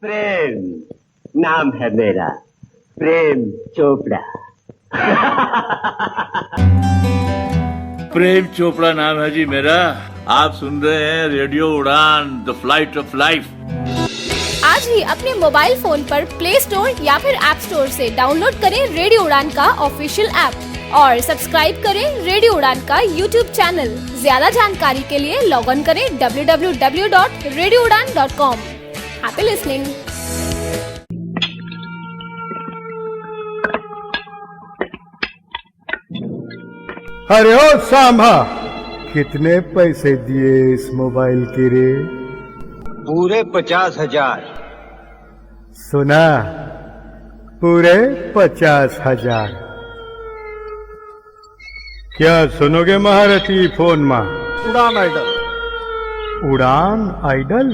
प्रेम नाम है मेरा, प्रेम चोपड़ा। प्रेम चोपड़ा नाम है जी मेरा। आप सुन रहे हैं रेडियो उड़ान, द फ्लाइट ऑफ लाइफ। आज ही अपने मोबाइल फोन पर प्ले स्टोर या फिर ऐप स्टोर से डाउनलोड करें रेडियो उड़ान का ऑफिशियल ऐप और सब्सक्राइब करें रेडियो उड़ान का यूट्यूब चैनल। ज्यादा जानकारी के लिए लॉग ऑन करें www.radioudan.com। Happy listening. अरे ओ सांभा, कितने पैसे दिए इस मोबाइल के रे? पूरे 50,000। सुना, पूरे 50,000। क्या सुनोगे महारथी फोन में? उड़ान आइडल। उड़ान आइडल?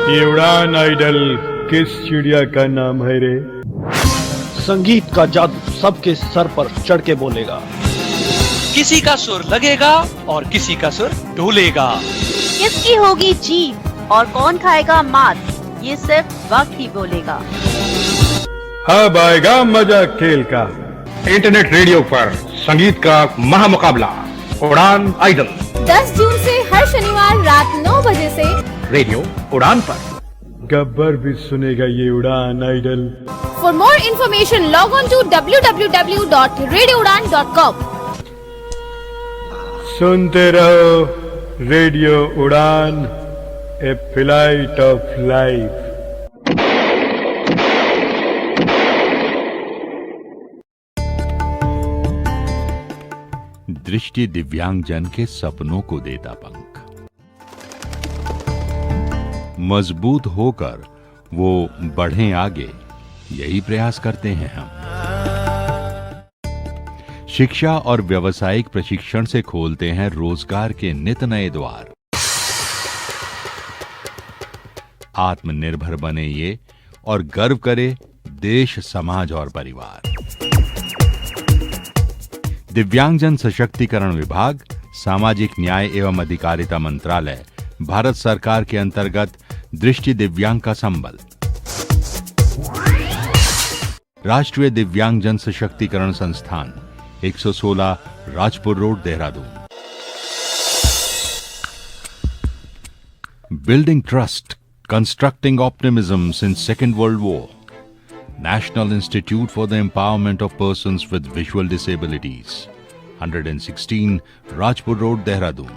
ये उड़ान आइडल किस चिड़िया का नाम है रे? संगीत का जादू सबके सर पर चढ़ के बोलेगा। किसी का सुर लगेगा और किसी का सुर ढूलेगा। किसकी होगी जीत और कौन खाएगा मात, ये सिर्फ वक्त ही बोलेगा। अब आएगा मजा खेल का। इंटरनेट रेडियो पर संगीत का महामुकाबला उड़ान आइडल 10 जून से हर शनिवार रात 9 बजे से रेडियो उड़ान पर। गब्बर भी सुनेगा ये Udaan idol. For more information log on to www.radioudan.com। सुनते रहो रेडियो उड़ान, ए फ्लाइट ऑफ लाइफ। दृष्टि दिव्यांगजन के सपनों को देता पंख। मजबूत होकर वो बढ़ें आगे, यही प्रयास करते हैं हम। शिक्षा और व्यावसायिक प्रशिक्षण से खोलते हैं रोजगार के नित नए द्वार। आत्मनिर्भर बने ये और गर्व करे देश, समाज और परिवार। दिव्यांगजन सशक्तिकरण विभाग, सामाजिक न्याय एवं अधिकारिता मंत्रालय, भारत सरकार के अंतर्गत दृष्टि दिव्यांग का संबल। राष्ट्रीय दिव्यांगजन सशक्तिकरण संस्थान, 116 Rajpur road, Dehradun. Building trust, constructing optimism since second world war. National Institute for the Empowerment of Persons with Visual Disabilities, 116 Rajpur Road, Dehradun।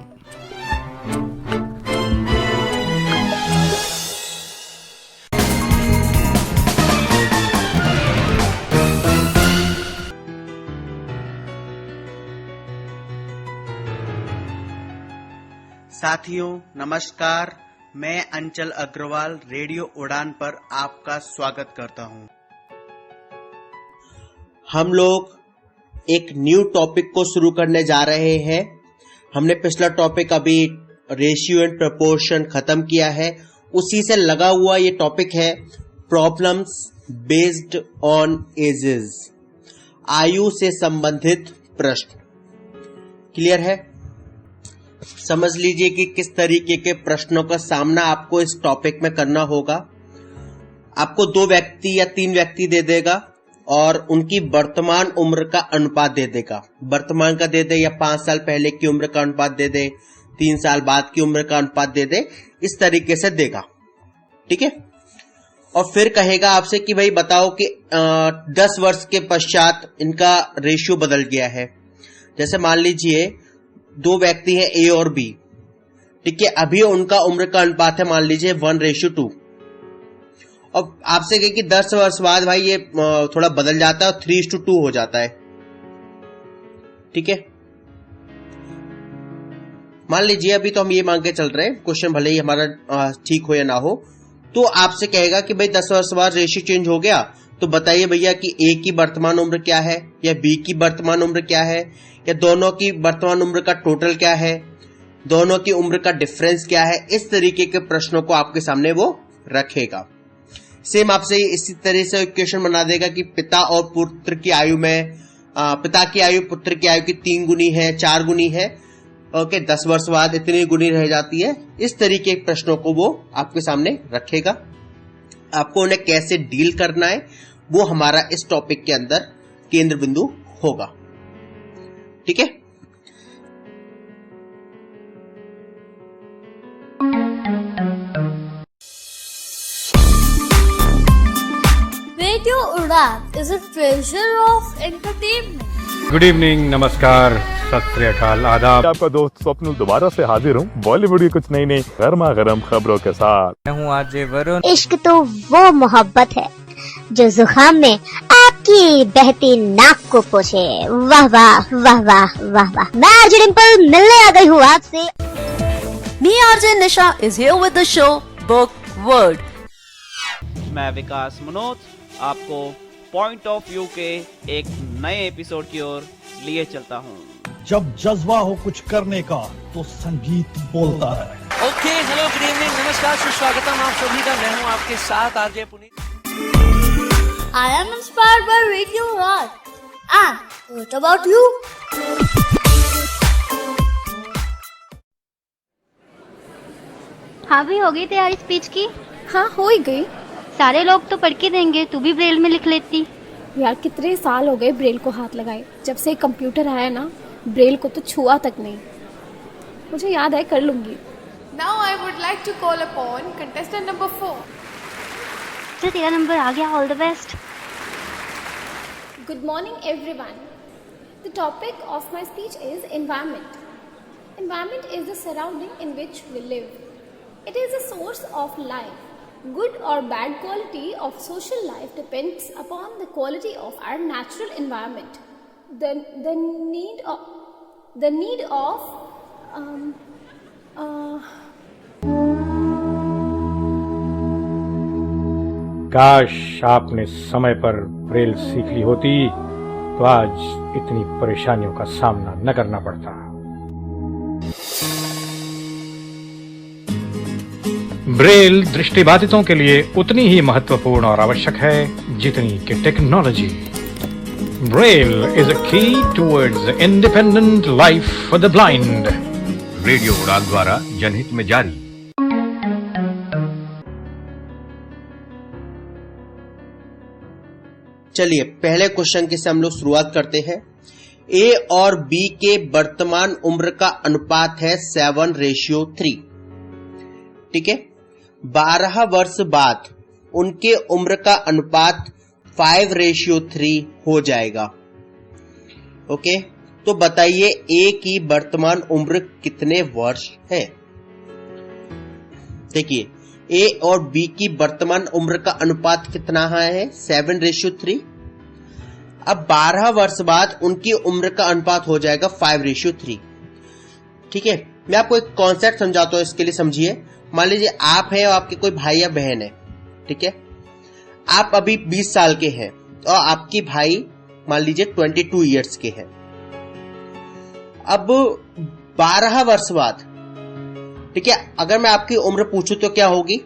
साथियों नमस्कार, मैं अंचल अग्रवाल रेडियो उड़ान पर आपका स्वागत करता हूं। हम लोग एक न्यू टॉपिक को शुरू करने जा रहे हैं। हमने पिछला टॉपिक अभी रेशियो एंड प्रपोर्शन खत्म किया है, उसी से लगा हुआ ये टॉपिक है प्रॉब्लम्स बेस्ड ऑन एजेस, आयु से संबंधित प्रश्न। क्लियर है? समझ लीजिए कि किस तरीके के प्रश्नों का सामना आपको इस टॉपिक में करना होगा। आपको 2 व्यक्ति या 3 व्यक्ति दे देगा और उनकी वर्तमान उम्र का अनुपात दे देगा। वर्तमान का दे दे या 5 साल पहले की उम्र का अनुपात दे दे, 3 साल बाद की उम्र का अनुपात दे दे, इस तरीके से देगा। ठीक है? और फिर कहेगा आपसे कि भाई बताओ कि 10 वर्ष के पश्चात इनका रेशियो बदल गया है। जैसे मान लीजिए 2 व्यक्ति हैं ए और बी। ठीक है? अभी उनका उम्र का अनुपात है मान लीजिए 1:2। और आपसे कहे कि 10 वर्ष बाद भाई ये थोड़ा बदल जाता है और 3:2 हो जाता है। ठीक है? मान लीजिए अभी तो हम ये मांग के चल रहे हैं, क्वेश्चन भले ही हमारा ठीक हो या ना हो, तो आपसे कहेगा कि भाई 10 वर्ष बाद रेशियो चेंज हो गया, तो बताइए भैया कि ए की वर्तमान उम्र क्या है या बी की वर्तमान उम्र क्या है या दोनों की वर्तमान उम्र का टोटल क्या है, दोनों की उम्र का डिफरेंस क्या है। इस तरीके के प्रश्नों को आपके सामने वो रखेगा। सेम आपसे इसी तरह से इक्वेशन बना देगा कि पिता और पुत्र की आयु में पिता की आयु पुत्र की आयु की 3 गुनी है, 4 गुनी है, ओके, 10 वर्ष बाद इतनी गुनी रह जाती है। इस तरीके के प्रश्नों को वो आपके सामने रखेगा। आपको उन्हें कैसे डील करना है वो हमारा इस टॉपिक के अंदर केंद्र बिंदु होगा। ठीक है, रेडियो उड़ान is a treasure of entertainment. Good evening, नमस्कार, सत श्री अकाल, आदाब। आपका दोस्त स्वप्नुल दोबारा से हाजिर हूँ बॉलीवुड की कुछ नई नई गर्मा गर्म खबरों के साथ। मैं हूँ आरजे वरुण। इश्क तो वो मोहब्बत है जो जुकाम में आपकी बहती नाक को पोछे। वाह वाह वाह वाह वाह वाह। मैं आरजे डिंपल मिलने आ गई हूँ आपसे। Me RJ Nisha is here with the show book word. मैं विकास मनोज आपको पॉइंट ऑफ व्यू के एक नए एपिसोड की ओर लिए चलता हूँ। जब जज्बा हो कुछ करने का तो संगीत बोलता है। ओके, हेलो, गुड इवनिंग, नमस्कार, सुस्वागतम आप सभी का। मैं हूँ आपके साथ RJ Puneet. I am inspired by Radio Udan. And what about you? हाँ भी हो गई तैयारी स्पीच की? हाँ, हो ही गई। सारे लोग तो पढ़ के देंगे, तू भी ब्रेल में लिख लेती। यार कितने साल हो गए ब्रेल को हाथ लगाए। जब से कंप्यूटर आया ना, ब्रेल को तो छुआ तक नहीं। मुझे याद है, कर लूंगी। Now I would like to call upon contestant number 4. तो तेरा नंबर आ गया, all the best. Good morning everyone. The topic of my speech is environment. Environment is the surrounding in which we live. It is a source of life. Good or bad quality of social life depends upon the quality of our natural environment. The need of काश आपने समय पर Braille सीख ली होती तो आज इतनी परेशानियों का सामना न करना पड़ता। ब्रेल दृष्टिबाधितों के लिए उतनी ही महत्वपूर्ण और आवश्यक है जितनी कि टेक्नोलॉजी। ब्रेल इज अ की towards independent life for the blind. Radio उड़ान द्वारा जनहित में जारी। चलिए पहले क्वेश्चन के से हम लोग शुरुआत करते हैं। ए और बी के वर्तमान उम्र का अनुपात है 7:3। ठीक है, 12 वर्ष बाद उनके उम्र का अनुपात 5:3 हो जाएगा। ओके, तो बताइए ए की वर्तमान उम्र कितने वर्ष है। देखिए, ए और बी की वर्तमान उम्र का अनुपात कितना है, 7:3। अब 12 वर्ष बाद उनकी उम्र का अनुपात हो जाएगा 5:3। ठीक है, मैं आपको एक कॉन्सेप्ट समझाता हूं, इसके लिए समझिए। मान लीजिए आप हैं और आपके कोई भाई या बहन है। ठीक है, आप अभी 20 साल के हैं और आपकी भाई मान लीजिए 22 इयर्स के हैं। अब 12 वर्ष बाद, ठीक है, अगर मैं आपकी उम्र पूछूं तो क्या होगी,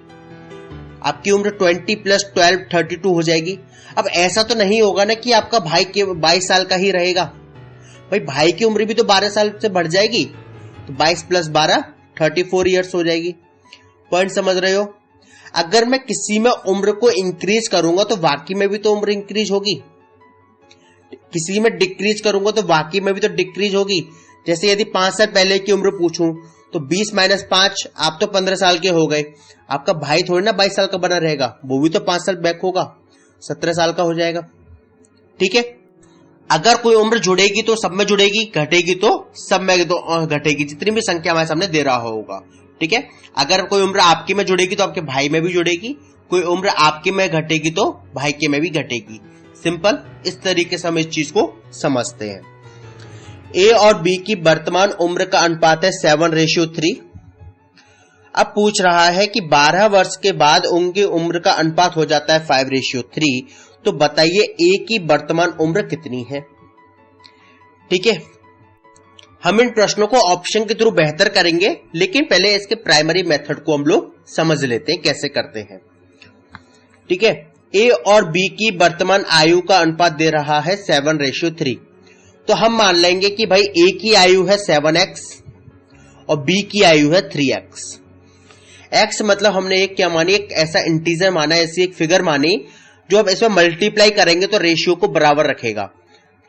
आपकी उम्र 20 + 12 32 हो जाएगी। अब ऐसा तो नहीं होगा ना कि आपका भाई के 22 साल का ही रहेगा। भाई भाई की उम्र भी तो 12 साल से बढ़ जाएगी, तो 22 + 12 34 इयर्स हो जाएगी। पॉइंट समझ रहे हो। अगर मैं किसी में उम्र को इंक्रीज करूंगा तो बाकी में भी तो उम्र इंक्रीज होगी, किसी में डिक्रीज करूंगा तो बाकी में भी तो डिक्रीज होगी। जैसे यदि 5 साल पहले की उम्र पूछूं तो 20 - 5 आप तो 15 साल के हो गए। आपका भाई थोड़ी ना 22 साल का बना रहेगा, वो भी तो 5 साल बैक होगा, 17 साल का हो जाएगा। ठीक है, अगर कोई उम्र जुड़ेगी तो सब में जुड़ेगी, घटेगी तो सब में तो घटेगी, जितनी भी संख्या हमारे सामने दे रहा होगा। ठीक है, अगर कोई उम्र आपकी में जुड़ेगी तो आपके भाई में भी जुड़ेगी, कोई उम्र आपकी में घटेगी तो भाई के में भी घटेगी। सिंपल, इस तरीके से हम इस चीज को समझते हैं। ए और बी की वर्तमान उम्र का अनुपात है 7:3। अब पूछ रहा है कि 12 वर्ष के बाद उनकी उम्र का अनुपात हो जाता है 5:3। तो बताइए ए की वर्तमान उम्र कितनी है। ठीक है, हम इन प्रश्नों को ऑप्शन के थ्रू बेहतर करेंगे, लेकिन पहले इसके प्राइमरी मेथड को हम लोग समझ लेते हैं कैसे करते हैं। ठीक है। ए और बी की वर्तमान आयु का अनुपात दे रहा है 7:3। तो हम मान लेंगे कि भाई ए की आयु है 7x और बी की आयु है 3x। x मतलब हमने एक क्या मानी, एक ऐसा इंटीजर माना, ऐसी एक फिगर मानी जो अब इसमें मल्टीप्लाई करेंगे तो रेशियो को बराबर रखेगा,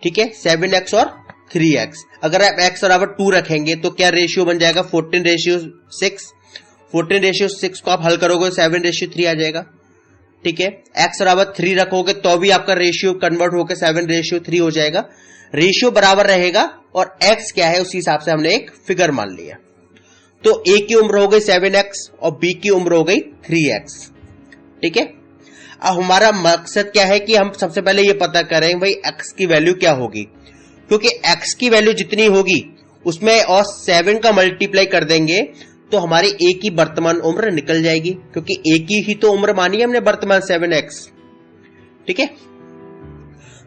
ठीक है। 7x और 3x, अगर आप x बराबर 2 रखेंगे तो क्या रेशियो बन जाएगा 14:6। 14:6 को आप हल करोगे 7:3 आ जाएगा, ठीक है। x बराबर 3 रखोगे तो भी आपका रेशियो कन्वर्ट होकर 7:3 हो जाएगा। रेशियो बराबर रहेगा और x क्या है उसी हिसाब से हमने एक फिगर मान लिया। तो a की उम्र हो गई 7x और b की उम्र हो गई 3x, ठीक है। अब हमारा मकसद क्या है कि हम सबसे पहले ये पता करें भाई x की वैल्यू क्या होगी, क्योंकि x की वैल्यू जितनी होगी उसमें और 7 का मल्टीप्लाई कर देंगे तो हमारी a की वर्तमान उम्र निकल जाएगी, क्योंकि a की ही तो उम्र मानी है हमने वर्तमान 7x, ठीक है।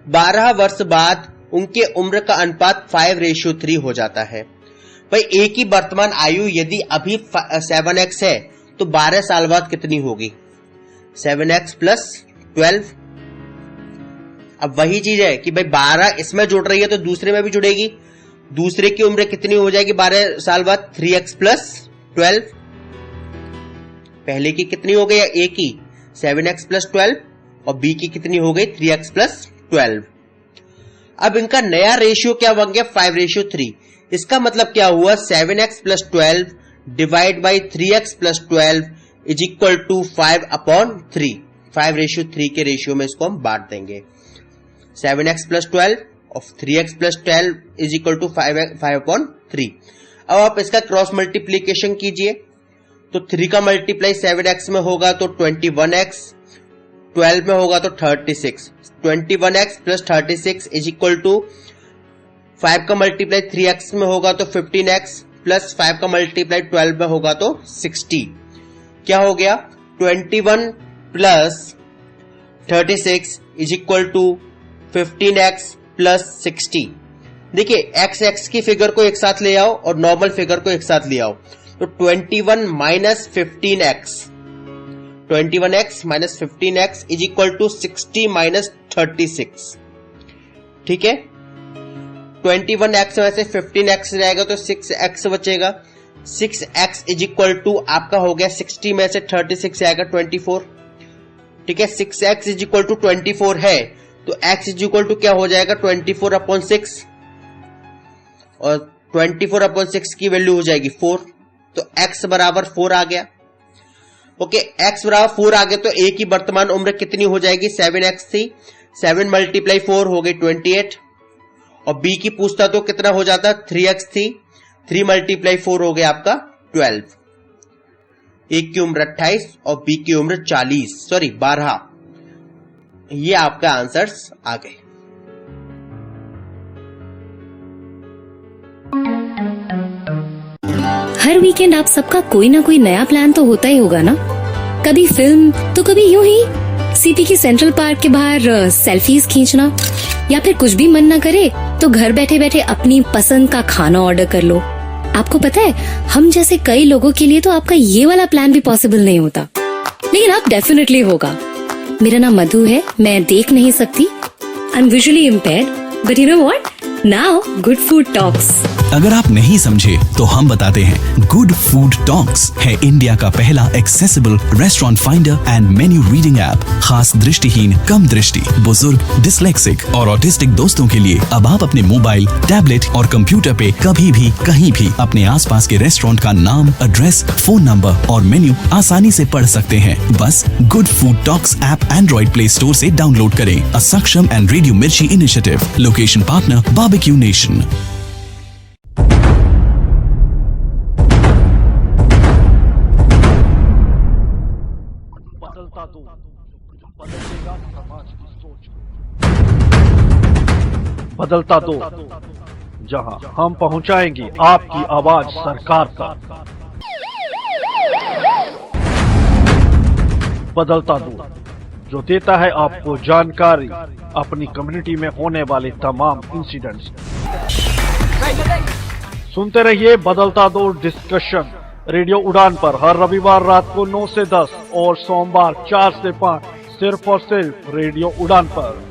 12 वर्ष बाद उनके उम्र का अनुपात 5:3 हो जाता है। भाई a की वर्तमान आयु यदि अभी 7x है तो 12 साल बाद कितनी होगी, 7x + 12। अब वही चीज है कि भाई 12 इसमें जुड़ रही है तो दूसरे में भी जुड़ेगी, दूसरे की उम्र कितनी हो जाएगी 12 साल बाद, 3x + 12। पहले की कितनी हो गई, a की 7x + 12 और b की कितनी हो गई 3x + 12। अब इनका नया रेशियो क्या बन गया 5:3। इसका मतलब क्या हुआ 7x + 12 divide by 3x + 12 is equal to 5/3। 5:3 के रेशियो में इसको हम बांट देंगे। 7x + 12 और 3x + 12 इज इक्वल टू 5/3। अब आप इसका क्रॉस मल्टीप्लीकेशन कीजिए तो 3 का मल्टीप्लाई 7x में होगा तो 21x, 12 में होगा तो 36। 21x + 36 इज इक्वल टू 5 का मल्टीप्लाई 3x में होगा तो 15x प्लस 5 का मल्टीप्लाई 12 में होगा तो 60। क्या हो गया 21 + 36 इज इक्वल टू 15x + 60। देखिए x की फिगर को एक साथ ले आओ और नॉर्मल फिगर को एक साथ ले आओ तो 21 - 15x, 21x - 15x is equal to 60 - 36, ठीक है। 21x में से 15x जाएगा तो 6x बचेगा। 6x इज इक्वल टू आपका हो गया 60 में से 36 आएगा 24, ठीक है। 6x इज इक्वल टू 24 है तो x इज इक्वल टू क्या हो जाएगा 24/6 और 24/6 की वैल्यू हो जाएगी 4, तो x बराबर 4 आ गया। ओके, x बराबर 4 आ गया तो a की वर्तमान उम्र कितनी हो जाएगी 7x थी, 7 × 4 हो गई 28 और b की पूछता तो कितना हो जाता 3x थी, 3 × 4 हो गया आपका 12। a की उम्र 28 और b की उम्र 12। ये आपका आंसर्स आ गए। हर वीकेंड आप सबका कोई ना कोई नया प्लान तो होता ही होगा ना। कभी फिल्म तो कभी यूं ही सीपी की सेंट्रल पार्क के बाहर सेल्फीज खींचना, या फिर कुछ भी मन न करे तो घर बैठे बैठे अपनी पसंद का खाना ऑर्डर कर लो। आपको पता है हम जैसे कई लोगों के लिए तो आपका ये वाला प्लान भी पॉसिबल नहीं होता, लेकिन अब डेफिनेटली होगा। मेरा नाम मधु है, मैं देख नहीं सकती, I am visually impaired, but you know what, now good food talks. अगर आप नहीं समझे तो हम बताते हैं। गुड फूड टॉक्स है इंडिया का पहला accessible restaurant finder and menu reading app, खास दृष्टिहीन, कम दृष्टि, बुजुर्ग, डिसलेक्सिक और ऑटिस्टिक दोस्तों के लिए। अब आप अपने मोबाइल, टैबलेट और कंप्यूटर पे कभी भी कहीं भी अपने आसपास के रेस्टोरेंट का नाम, एड्रेस, फोन नंबर और मेन्यू आसानी से पढ़ सकते हैं। बस good food talks app Android play store से डाउनलोड करें। अ सक्षम एंड रेडियो मिर्ची initiative. Location partner Barbeque Nation. बदलता दो, जहां हम पहुंचाएंगे आपकी आवाज सरकार तक। बदलता दो, जो देता है आपको जानकारी अपनी कम्युनिटी में होने वाले तमाम इंसिडेंट्स। सुनते रहिए बदलता दो डिस्कशन रेडियो उड़ान पर हर रविवार रात को 9 से 10 और सोमवार 4 से 5 सिर्फ और सिर्फ रेडियो उड़ान पर।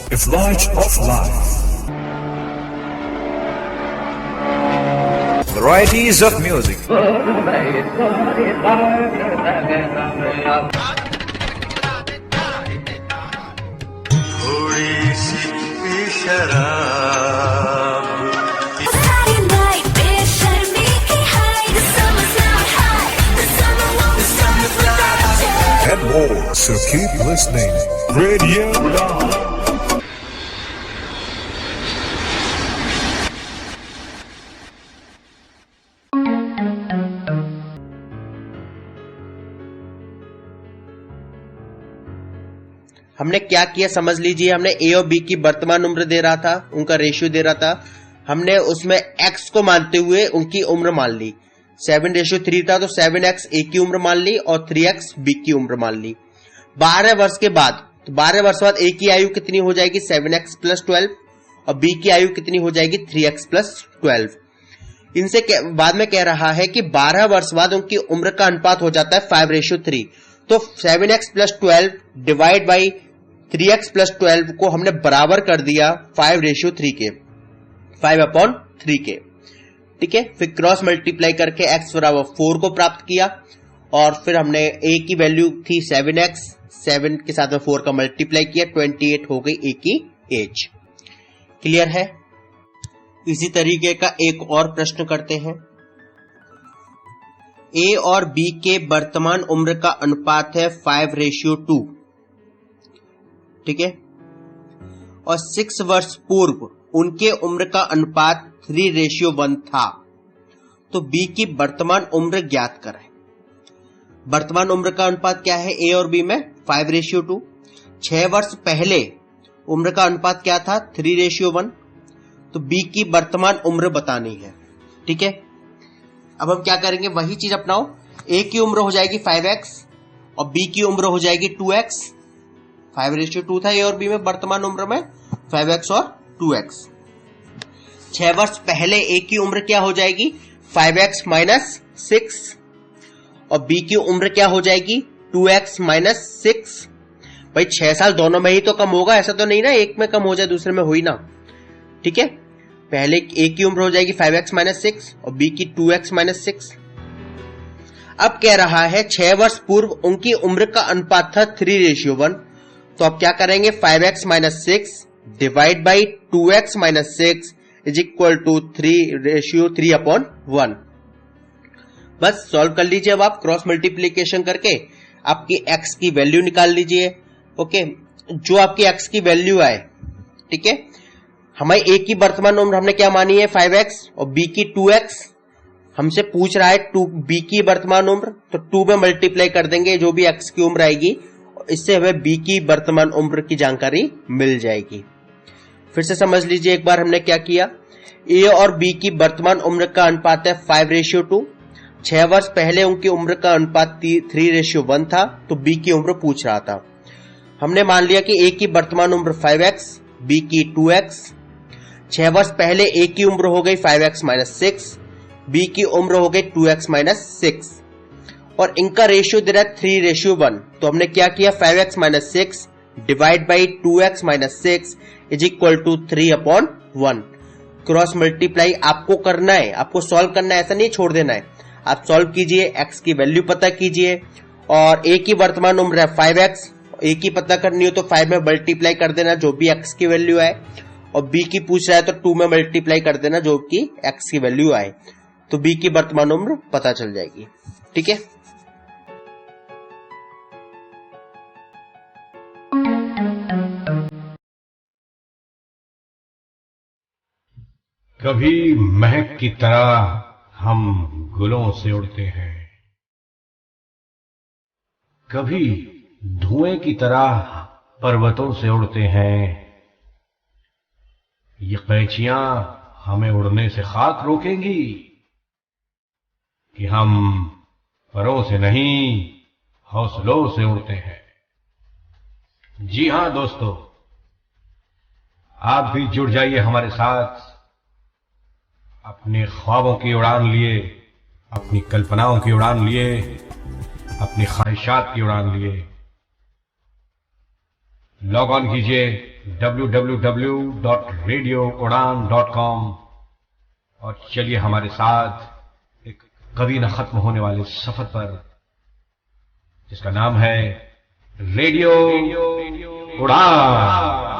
A flight of life. Varieties of music. And more, so keep listening. Radio Udan. हमने क्या किया समझ लीजिए। हमने ए और बी की वर्तमान उम्र दे रहा था, उनका रेशियो दे रहा था। हमने उसमें एक्स को मानते हुए उनकी उम्र मान ली। 7:3 था तो 7x ए की उम्र मान ली और 3x बी की उम्र मान ली। 12 वर्ष के बाद, तो 12 वर्ष बाद ए की आयु कितनी हो जाएगी 7x + 12 और बी की आयु कितनी हो जाएगी 3x + 12। इनसे बाद में कह रहा है कि 12 वर्ष बाद उनकी उम्र का अनुपात हो जाता है 5:3। तो 7x + 12 डिवाइड बाई 3x + 12 को हमने बराबर कर दिया 5:3 के, 5/3 के। ठीक है, फिर क्रॉस मल्टीप्लाई करके x बराबर 4 को प्राप्त किया और फिर हमने a की वैल्यू थी 7x, 7 के साथ में 4 का मल्टीप्लाई किया, 28 हो गई a की एज। क्लियर है? इसी तरीके का एक और प्रश्न करते हैं। a और b के वर्तमान उम्र का अनुपात है 5:2। ठीक है, और 6 वर्ष पूर्व उनके उम्र का अनुपात 3:1 था। तो बी की वर्तमान उम्र ज्ञात करें। वर्तमान उम्र का अनुपात क्या है ए और बी में 5:2। 6 वर्ष पहले उम्र का अनुपात क्या था 3:1। तो बी की वर्तमान उम्र बतानी है। ठीक है, अब हम क्या करेंगे, वही चीज अपनाओ। ए की उम्र हो जाएगी 5x और बी की उम्र हो जाएगी 2x। 5:2 था ए और बी में वर्तमान उम्र में, 5x और 2x। 6 वर्ष पहले ए की उम्र क्या हो जाएगी 5x - 6 और बी की उम्र क्या हो जाएगी 2x - 6। भाई 6 साल दोनों में ही तो कम होगा, ऐसा तो नहीं ना एक में कम हो जाए दूसरे में हो ही ना। ठीक है, पहले ए की उम्र हो जाएगी 5x - 6 और बी की 2x - 6। अब कह रहा है 6 वर्ष पूर्व उनकी उम्र का अनुपात था 3:1। तो अब क्या करेंगे 5x - 6 divide by 2x - 6 is equal to 3:3/1। बस सॉल्व कर लीजिए। अब आप क्रॉस मल्टीप्लीकेशन करके आपकी x की वैल्यू निकाल लीजिए। ओके, जो आपकी x की वैल्यू आए। ठीक है, हमारी a की वर्तमान उम्र हमने क्या मानी है 5x और b की 2x। हमसे पूछ रहा है b की वर्तमान उम्र, तो 2 में मल्टीप्लाई कर देंगे जो भी x की उम्र आएगी, इससे हमें b की वर्तमान उम्र की जानकारी मिल जाएगी। फिर से समझ लीजिए एक बार हमने क्या किया। a और b की वर्तमान उम्र का अनुपात है 5:2। 6 वर्ष पहले उनकी उम्र का अनुपात 3:1 था, तो b की उम्र पूछ रहा था। हमने मान लिया कि a की वर्तमान उम्र 5x, b की 2x। 6 वर्ष पहले a की उम्र हो गई 5x - 6, b की उम्र हो गई 2x - 6 और इनका रेशियो दे रहा है 3:1। तो हमने क्या किया 5x - 6 divide by 2x - 6 is equal to 3/1। Cross multiply आपको करना है, आपको सॉल्व करना है, ऐसा नहीं छोड़ देना है। आप सॉल्व कीजिए, x की वैल्यू पता कीजिए और a की वर्तमान उम्र है 5x, a की पता करनी हो तो 5 में मल्टीप्लाई कर देना जो भी x की वैल्यू आए और b की पूछ रहा है तो 2 में मल्टीप्लाई कर देना जो कि x की वैल्यू आए, तो b की वर्तमान उम्र पता चल जाएगी। ठीक है, कभी महक की तरह हम गुलों से उड़ते हैं, कभी धुएं की तरह पर्वतों से उड़ते हैं। ये कैचियां हमें उड़ने से खाक रोकेंगी कि हम परों से नहीं हौसलों से उड़ते हैं। जी हां दोस्तों, आप भी जुड़ जाइए हमारे साथ अपने ख्वाबों की उड़ान लिए, अपनी कल्पनाओं की उड़ान लिए, अपनी ख्वाहिशात की उड़ान लिए लॉग ऑन कीजिए www.radioudan.com और चलिए हमारे साथ एक कभी न खत्म होने वाले सफर पर, जिसका नाम है रेडियो उड़ान।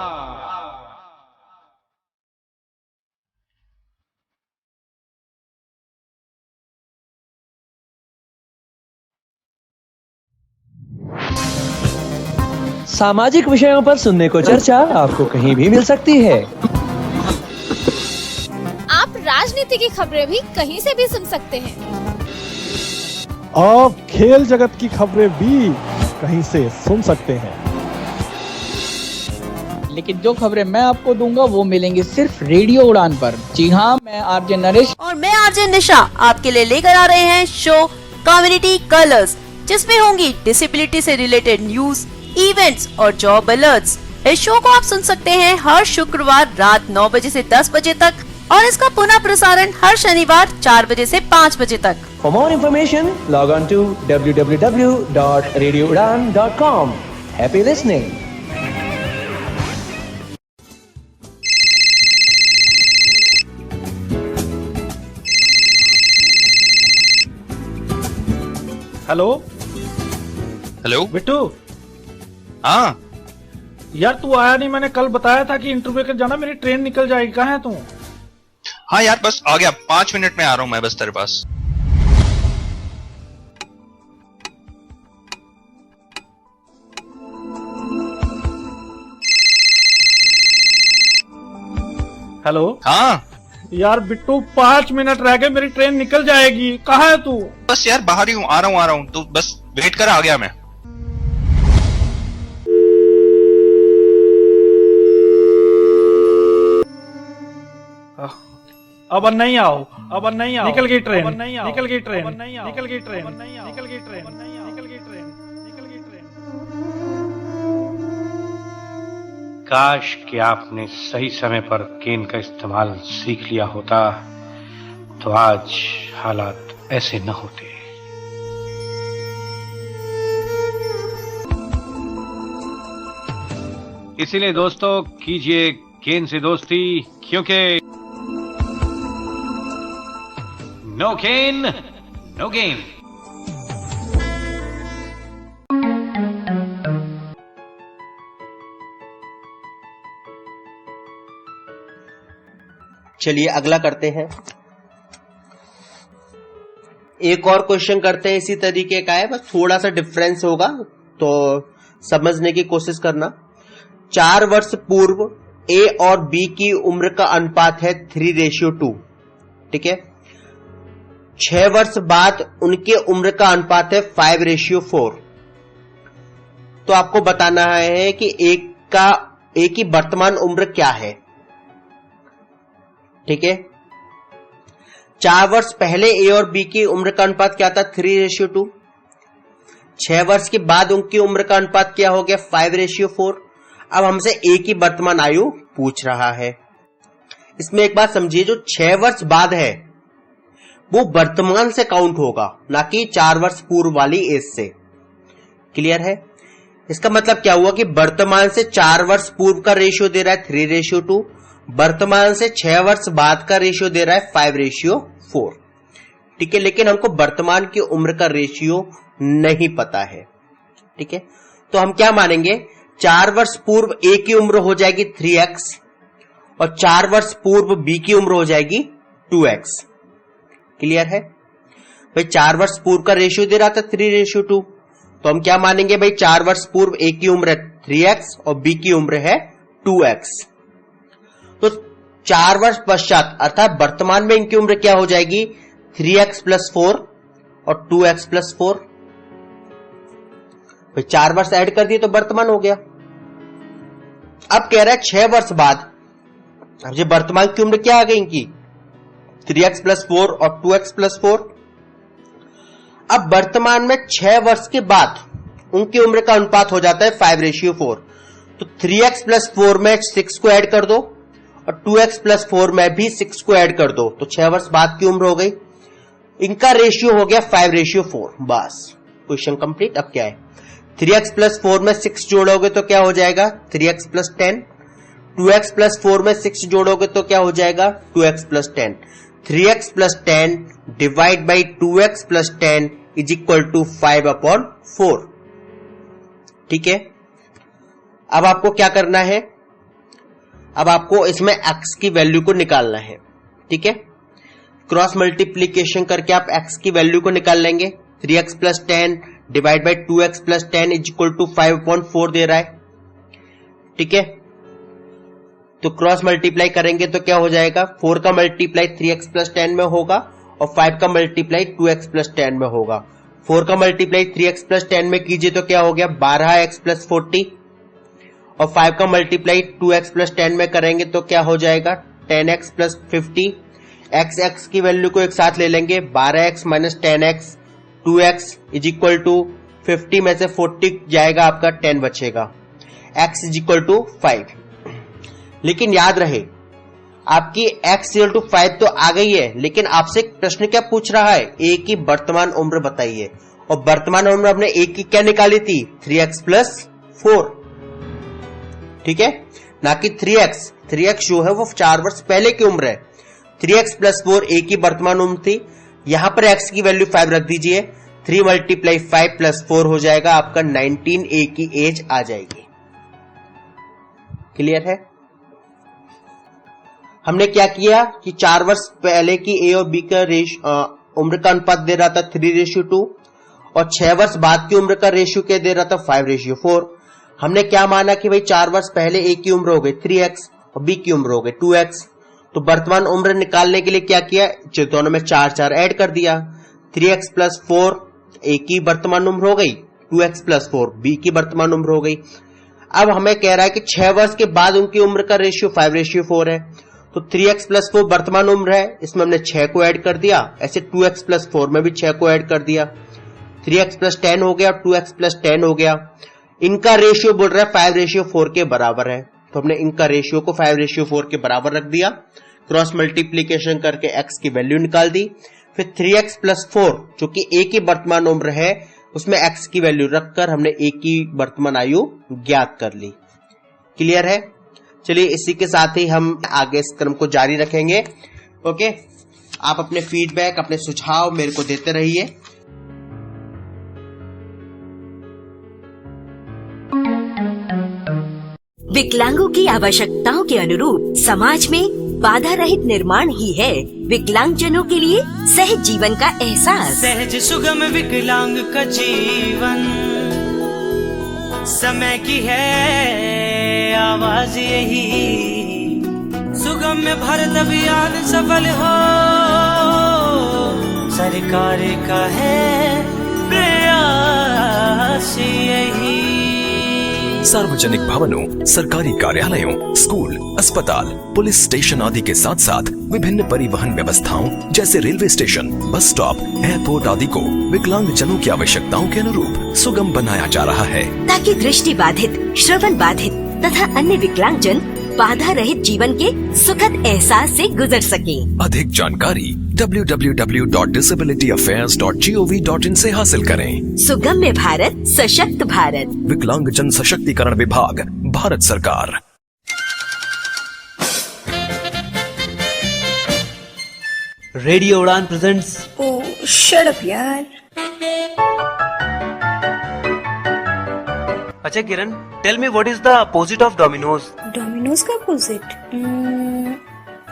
सामाजिक विषयों पर सुनने को चर्चा आपको कहीं भी मिल सकती है। आप राजनीति की खबरें भी कहीं से भी सुन सकते हैं। आप खेल जगत की खबरें भी कहीं से सुन सकते हैं। लेकिन जो खबरें मैं आपको दूंगा वो मिलेंगी सिर्फ रेडियो उड़ान पर। जी हाँ, मैं आरजे नरेश और मैं आरजे निशा आपके लिए लेकर आ रहे हैं शो कम्युनिटी कलर्स, जिसमें होंगी डिसेबिलिटी से रिलेटेड न्यूज, इवेंट्स और जॉब अलर्ट्स। इस शो को आप सुन सकते हैं हर शुक्रवार रात 9 बजे से 10 बजे तक और इसका पुनः प्रसारण हर शनिवार 4 बजे से 5 बजे तक। For more information, log on to www.radioudan.com. Happy listening. Hello hello Bittu. हाँ यार तू आया नहीं, मैंने कल बताया था कि इंटरव्यू के जाना, मेरी ट्रेन निकल जाएगी। कहाँ है तू? हाँ यार बस आ गया, 5 मिनट में आ रहा हूँ मैं बस तेरे पास। हेलो हाँ यार बिट्टू, 5 मिनट रह गए, मेरी ट्रेन निकल जाएगी। कहाँ है तू? बस यार बाहर ही हूँ, आ रहा हूँ तू बस वेट कर, आ गया मैं। अब नहीं आओ, अब नहीं आओ, निकल गई ट्रेन, निकल गई ट्रेन, निकल गई ट्रेन, निकल गई ट्रेन, निकल गई ट्रेन, निकल गई ट्रेन। काश कि आपने सही समय पर गेंद का इस्तेमाल सीख लिया होता, तो आज हालात ऐसे न होते। इसीलिए दोस्तों कीजिए गेंद से दोस्ती, क्योंकि नो गेन नो गेम। चलिए अगला करते हैं। एक और क्वेश्चन करते हैं, इसी तरीके का है, बस थोड़ा सा डिफरेंस होगा तो समझने की कोशिश करना। 4 वर्ष पूर्व ए और बी की उम्र का अनुपात है 3:2, ठीक है। 6 वर्ष बाद उनके उम्र का अनुपात है 5:4। तो आपको बताना है कि एक की वर्तमान उम्र क्या है, ठीक है। 4 वर्ष पहले ए और बी की उम्र का अनुपात क्या था? 3:2। 6 वर्ष के बाद उनकी उम्र का अनुपात क्या हो गया? 5:4। अब हमसे ए की वर्तमान आयु पूछ रहा है। इसमें एक बात समझिए, जो 6 वर्ष बाद है वो वर्तमान से काउंट होगा, ना कि 4 वर्ष पूर्व वाली एज से। क्लियर है? इसका मतलब क्या हुआ कि वर्तमान से 4 वर्ष पूर्व का रेशियो दे रहा है 3:2, वर्तमान से 6 वर्ष बाद का रेशियो दे रहा है 5:4, ठीक है। लेकिन हमको वर्तमान की उम्र का रेशियो नहीं पता है, ठीक है। तो हम क्या मानेंगे? 4 वर्ष पूर्व ए की उम्र हो जाएगी 3x और 4 वर्ष पूर्व बी की उम्र हो जाएगी 2x। क्लियर है भाई? 4 वर्ष पूर्व का रेशियो दे रहा था 3:2, तो हम क्या मानेंगे भाई? 4 वर्ष पूर्व ए की उम्र है 3x और बी की उम्र है 2x। तो 4 वर्ष पश्चात अर्थात वर्तमान में इनकी उम्र क्या हो जाएगी? 3x + 4 और 2x + 4। 4 वर्ष ऐड कर दिए तो वर्तमान हो गया। अब कह रहा है 6 वर्ष बाद, अब ये वर्तमान की उम्र क्या आ गई इनकी? 3x + 4 और 2x + 4। अब वर्तमान में 6 वर्ष के बाद उनकी उम्र का अनुपात हो जाता है 5:4। तो 3x + 4 में 6 को ऐड कर दो और 2x प्लस 4 में भी 6 को ऐड कर दो तो 6 वर्ष बाद की उम्र हो गई। इनका रेशियो हो गया 5:4। बस क्वेश्चन कंप्लीट। अब क्या है, 3x प्लस 4 में 6 जोड़ोगे तो क्या हो जाएगा 3x प्लस 10। 2x प्लस 4 में 6 जोड़ोगे तो क्या हो जाएगा 2x plus 10। 3x plus 10 divide by 2x plus 10 is equal to 5/4। ठीक है, अब आपको क्या करना है, अब आपको इसमें x की वैल्यू को निकालना है। ठीक है, क्रॉस मल्टीप्लीकेशन करके आप x की वैल्यू को निकाल लेंगे। 3x plus 10 divide by 2x plus 10 is equal to 5/4 दे रहा है। ठीक है, तो क्रॉस मल्टीप्लाई करेंगे तो क्या हो जाएगा, 4 का मल्टीप्लाई 3x प्लस 10 में होगा और 5 का मल्टीप्लाई 2x प्लस 10 में होगा। 4 का मल्टीप्लाई 3x प्लस 10 में कीजिए तो क्या हो गया 12x प्लस 40 और 5 का मल्टीप्लाई 2x प्लस 10 में करेंगे तो क्या हो जाएगा 10x प्लस 50। x की वैल्यू को एक साथ ले लेंगे, 12x minus 10x 2x is equal to 50 में से 40 जाएगा, आपका 10 बचेगा, x इज इक्वल टू 5। लेकिन याद रहे आपकी x इक्वल टू 5 तो आ गई है, लेकिन आपसे एक प्रश्न क्या पूछ रहा है, a की वर्तमान उम्र बताइए। और वर्तमान उम्र हमने a की क्या निकाली थी 3x प्लस 4। ठीक है, ना कि 3x जो है वो 4 वर्ष पहले की उम्र है। 3x प्लस 4 a की वर्तमान उम्र थी, यहां पर x की वैल्यू 5 रख दीजिए। 3 मल्टीप्लाई 5 प्लस 4 हो जाएगा आपका 19 a की एज आ जाएगी। क्लियर है, हमने क्या किया कि 4 वर्ष पहले की ए और बी का उम्र का अनुपात दे रहा था 3:2 और 6 वर्ष बाद की उम्र का रेशियो क्या दे रहा था 5:4। हमने क्या माना कि भाई 4 वर्ष पहले ए की उम्र हो गई 3x और बी की उम्र हो गई 2x। तो वर्तमान उम्र निकालने के लिए क्या किया, दोनों में 4 ऐड कर दिया। 3x प्लस 4 ए की वर्तमान उम्र हो गई, 2x प्लस 4 बी की वर्तमान उम्र हो गई। अब हमें कह रहा है कि 6 वर्ष के बाद उनकी उम्र का रेशियो 5:4 है। तो 3x प्लस 4 वर्तमान उम्र है, इसमें हमने 6 को ऐड कर दिया। ऐसे 2x प्लस 4 में भी 6 को ऐड कर दिया। 3x प्लस 10 हो गया और 2x प्लस 10 हो गया। इनका रेशियो बोल रहा है 5:4 के बराबर है, तो हमने इनका रेशियो को 5:4 के बराबर रख दिया। क्रॉस मल्टीप्लीकेशन करके x की वैल्यू निकाल दी। फिर 3x प्लस 4 जो कि a की वर्तमान उम्र है उसमें x की वैल्यू रखकर हमने a की वर्तमान आयु ज्ञात कर ली। क्लियर है, चलिए इसी के साथ ही हम आगे इस क्रम को जारी रखेंगे। ओके, आप अपने फीडबैक अपने सुझाव मेरे को देते रहिए। विकलांगों की आवश्यकताओं के अनुरूप समाज में बाधा रहित निर्माण ही है विकलांगजनों के लिए सहज जीवन का एहसास। सहज सुगम विकलांग का जीवन समय की है आवाज यही, सुगम में भारत अभियान सफल हो सरकार का है प्रयास यही। सार्वजनिक भवनों, सरकारी कार्यालयों, स्कूल, अस्पताल, पुलिस स्टेशन आदि के साथ साथ विभिन्न परिवहन व्यवस्थाओं जैसे railway station, bus stop, airport आदि को विकलांग जनों की आवश्यकताओं के अनुरूप सुगम बनाया जा रहा है, ताकि दृष्टि बाधित, श्रवण बाधित तथा अन्य विकलांग जन बाधा रहित जीवन के सुखद एहसास से गुजर सके। अधिक जानकारी www.disabilityaffairs.gov.in से हासिल करें। सुगम्य भारत, सशक्त भारत, विकलांग जन सशक्तिकरण विभाग, भारत सरकार। रेडियो उड़ान प्रेजेंट्स। ओह शट अप यार। अच्छा Kiran, tell me what is the opposite of Domino's? Domino's का अपोजिट?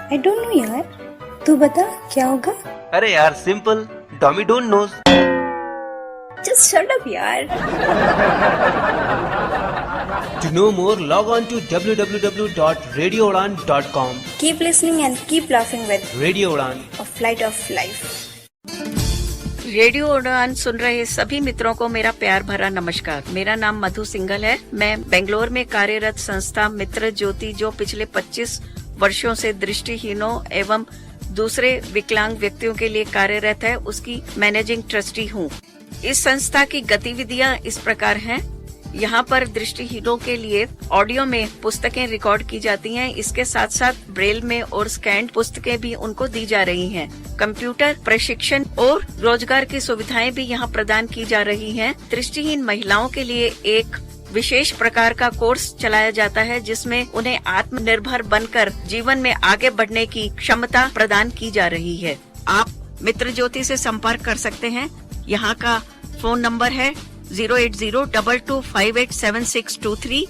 आई डोंट नो यार, तू बता क्या होगा? अरे यार simple, Domi don't knows. Just shut up यार। To know more, log on to www.radioudan.com. Keep listening and keep laughing with Radio Udan, a flight of life. Radio उड़ान सुन रहे सभी मित्रों को मेरा प्यार भरा नमस्कार। मेरा नाम मधु सिंघल है। मैं बेंगलोर में कार्यरत संस्था मित्र ज्योति, जो पिछले 25 वर्षों से दृष्टिहीनों एवं दूसरे विकलांग व्यक्तियों के लिए कार्यरत है, उसकी मैनेजिंग ट्रस्टी हूँ। इस संस्था की गतिविधियाँ इस प्रकार हैं। यहाँ पर दृष्टिहीनों के लिए ऑडियो में पुस्तकें रिकॉर्ड की जाती हैं। इसके साथ साथ ब्रेल में और स्कैन्ड पुस्तकें भी उनको दी जा रही हैं। कंप्यूटर प्रशिक्षण और रोजगार की सुविधाएं भी यहाँ प्रदान की जा रही हैं। दृष्टिहीन महिलाओं के लिए एक विशेष प्रकार का कोर्स चलाया जाता है जिसमें उन्हें आत्मनिर्भर बनकर जीवन में आगे बढ़ने की क्षमता प्रदान की जा रही है। आप मित्र ज्योति से संपर्क कर सकते हैं। यहाँ का फोन नंबर है 08022587623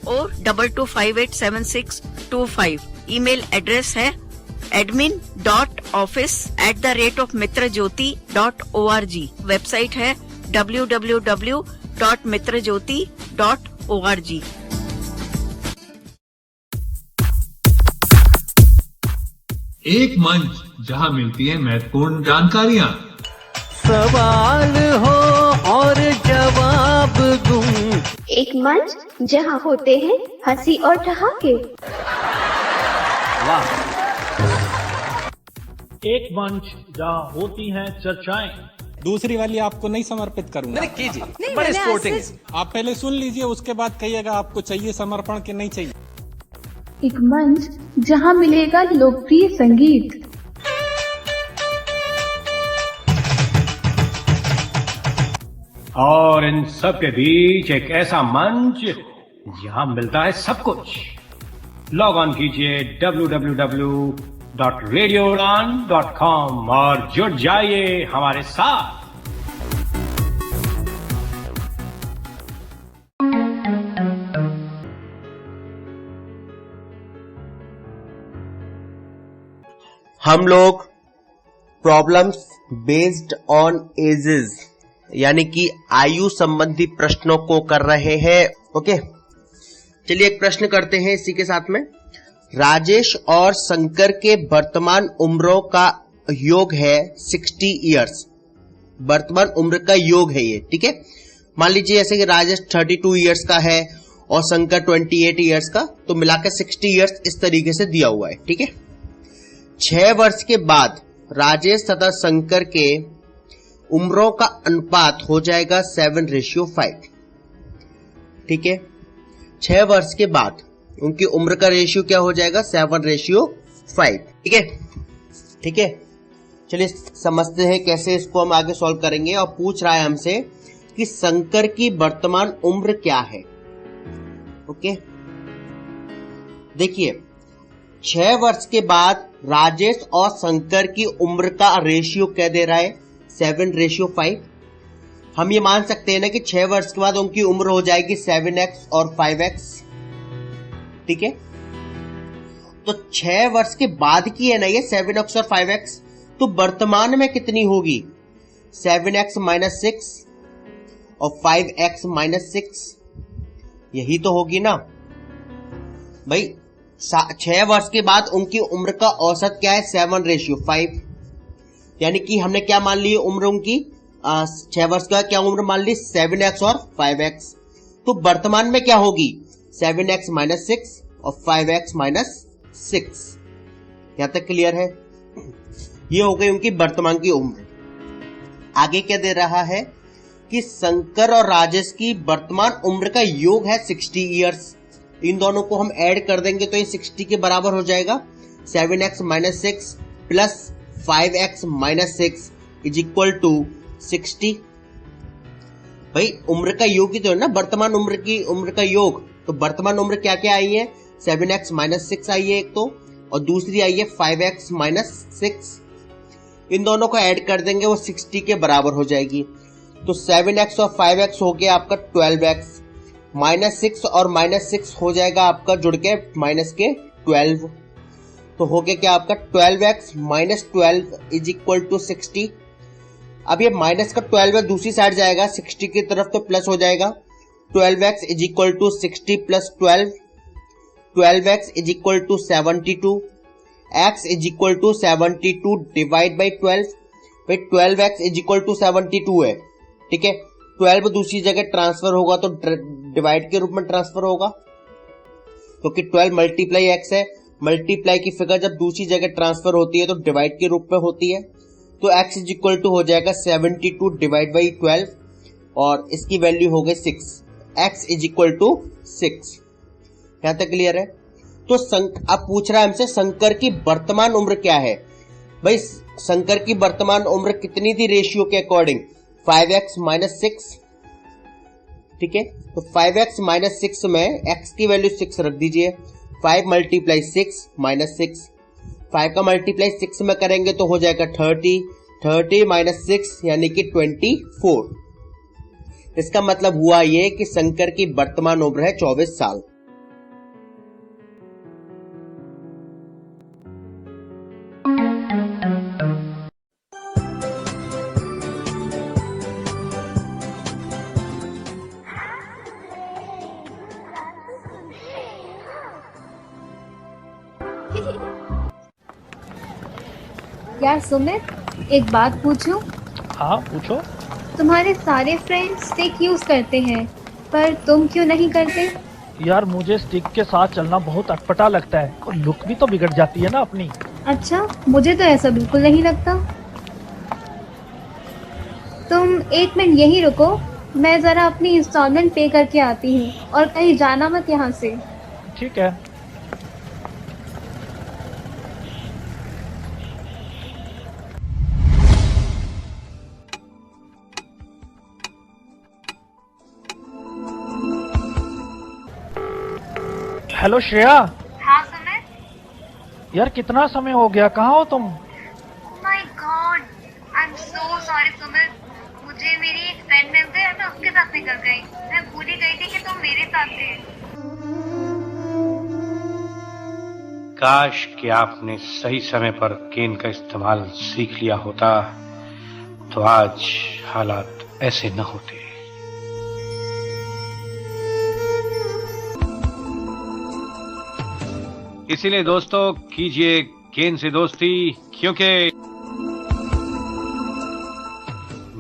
और 22587625। ईमेल एड्रेस है admin.office@mitrajyoti.org। वेबसाइट है www.mitrajyoti.org। एक मंच जहां मिलती है महत्वपूर्ण जानकारियां। सवाल हो और जवाब दूं। एक मंच जहां होते हैं हंसी और ठहाके। वाह। एक मंच जहाँ होती हैं चर्चाएं। दूसरी वाली आपको नहीं समर्पित करूंगा। नहीं कीजिए, बड़े स्पोर्टिंग। आप पहले सुन लीजिए, उसके बाद कहिएगा आपको चाहिए समर्पण कि नहीं चाहिए। एक मंच जहां मिलेगा लोकप्रिय संगीत। और इन सब के बीच एक ऐसा मंच जहां मिलता है सब कुछ। लॉग ऑन कीजिए www.radioudan.com और जुड़ जाइए हमारे साथ। हम लोग प्रॉब्लम्स बेस्ड ऑन एजेस यानी कि आयु संबंधी प्रश्नों को कर रहे हैं। ओके, चलिए एक प्रश्न करते हैं इसी के साथ में। राजेश और शंकर के वर्तमान उम्रों का योग है 60 इयर्स। वर्तमान उम्र का योग है ये, ठीक है। मान लीजिए जैसे कि राजेश 32 इयर्स का है और शंकर 28 इयर्स का, तो मिलाकर 60 इयर्स इस तरीके से दिया हुआ है, ठीक है। 6 वर्ष के बाद राजेश तथा शंकर के उम्रों का अनुपात हो जाएगा 7:5, ठीक है। 6 वर्ष के बाद उनकी उम्र का रेशियो क्या हो जाएगा 7:5, ठीक है, ठीक है। चलिए समझते हैं कैसे इसको हम आगे सॉल्व करेंगे। और पूछ रहा है हमसे कि शंकर की वर्तमान उम्र क्या है। ओके, देखिए 6 वर्ष के बाद राजेश और शंकर की उम्र का रेशियो क्या दे रहा है 7:5। हम ये मान सकते हैं ना कि 6 वर्ष के बाद उनकी उम्र हो जाएगी 7x और 5x, ठीक है। तो 6 वर्ष के बाद की है ना ये 7x और 5x, तो वर्तमान में कितनी होगी 7x - 6 और 5x - 6, यही तो होगी ना भाई। 6 वर्ष के बाद उनकी उम्र का औसत क्या है 7:5, यानी कि हमने क्या मान ली उम्र उनकी 6 वर्ष का क्या उम्र मान ली 7x और 5x। तो वर्तमान में क्या होगी 7x - 6 और 5x - 6। यहां तक क्लियर है। ये हो गई उनकी वर्तमान की उम्र। आगे क्या दे रहा है कि शंकर और राजेश की वर्तमान उम्र का योग है 60 इयर्स। इन दोनों को हम ऐड कर देंगे तो ये 60 के बराबर हो जाएगा। 7x - 6 plus 5x - 6 is equal to 60। भाई उम्र का योग ही तो है ना, वर्तमान उम्र की उम्र का योग। तो वर्तमान उम्र क्या क्या आई है 7x - 6 आई है एक तो, और दूसरी आई है 5x - 6। इन दोनों को ऐड कर देंगे वो 60 के बराबर हो जाएगी। तो 7x और 5x हो गया आपका 12x, -6 और -6 हो जाएगा आपका जुड़ के माइनस के 12। तो हो गया क्या आपका 12x - 12 इज इक्वल टू 60। अब ये माइनस का 12 दूसरी साइड जाएगा 60 की तरफ तो प्लस हो जाएगा। 12x is equal to 60 plus 12, 12x is equal to 72, x is equal to 72 divide by 12। भाई 12x इज इक्वल टू 72 है, ठीक है। 12 दूसरी जगह ट्रांसफर होगा तो डिवाइड के रूप में ट्रांसफर होगा, क्योंकि 12 मल्टीप्लाई x है। मल्टीप्लाई की फिगर जब दूसरी जगह ट्रांसफर होती है तो डिवाइड के रूप में होती है। तो x इज इक्वल टू हो जाएगा 72 डिवाइड बाई 12 और इसकी वैल्यू हो गई 6। x is equal to 6। यहां तक क्लियर है? तो अब पूछ रहा है हमसे शंकर की वर्तमान उम्र क्या है। भाई शंकर की वर्तमान उम्र कितनी थी रेशियो के अकॉर्डिंग? 5x minus 6। ठीक है, तो 5x माइनस 6 में x की वैल्यू 6 रख दीजिए। 5 मल्टीप्लाई 6 माइनस 6, 5 का मल्टीप्लाई 6 में करेंगे तो हो जाएगा 30, 30 माइनस 6 यानी कि 24। इसका मतलब हुआ ये कि शंकर की वर्तमान उम्र है 24 साल। यार सुमित, एक बात पूछूं? हाँ पूछो। तुम्हारे सारे फ्रेंड्स स्टिक यूज करते हैं, पर तुम क्यों नहीं करते? यार मुझे स्टिक के साथ चलना बहुत अटपटा लगता है और लुक भी तो बिगड़ जाती है ना अपनी। अच्छा, मुझे तो ऐसा बिल्कुल नहीं लगता। तुम 1 मिनट यहीं रुको, मैं जरा अपनी इंस्टॉलमेंट पे करके आती हूँ और कहीं जाना मत यहाँ से। ठीक है। हेलो श्रेया। हाँ सुमित। यार कितना समय हो गया, कहाँ हो तुम? My God, I am so sorry Sumit. मुझे मेरी एक फ्रेंड मिल गई और मैं उसके साथ निकल गई। मैं भूल ही गई थी कि तुम मेरे साथ थे। काश कि आपने सही समय पर केन का इस्तेमाल सीख लिया होता तो आज हालात ऐसे न होते। इसीलिए दोस्तों कीजिए केन से दोस्ती, क्योंकि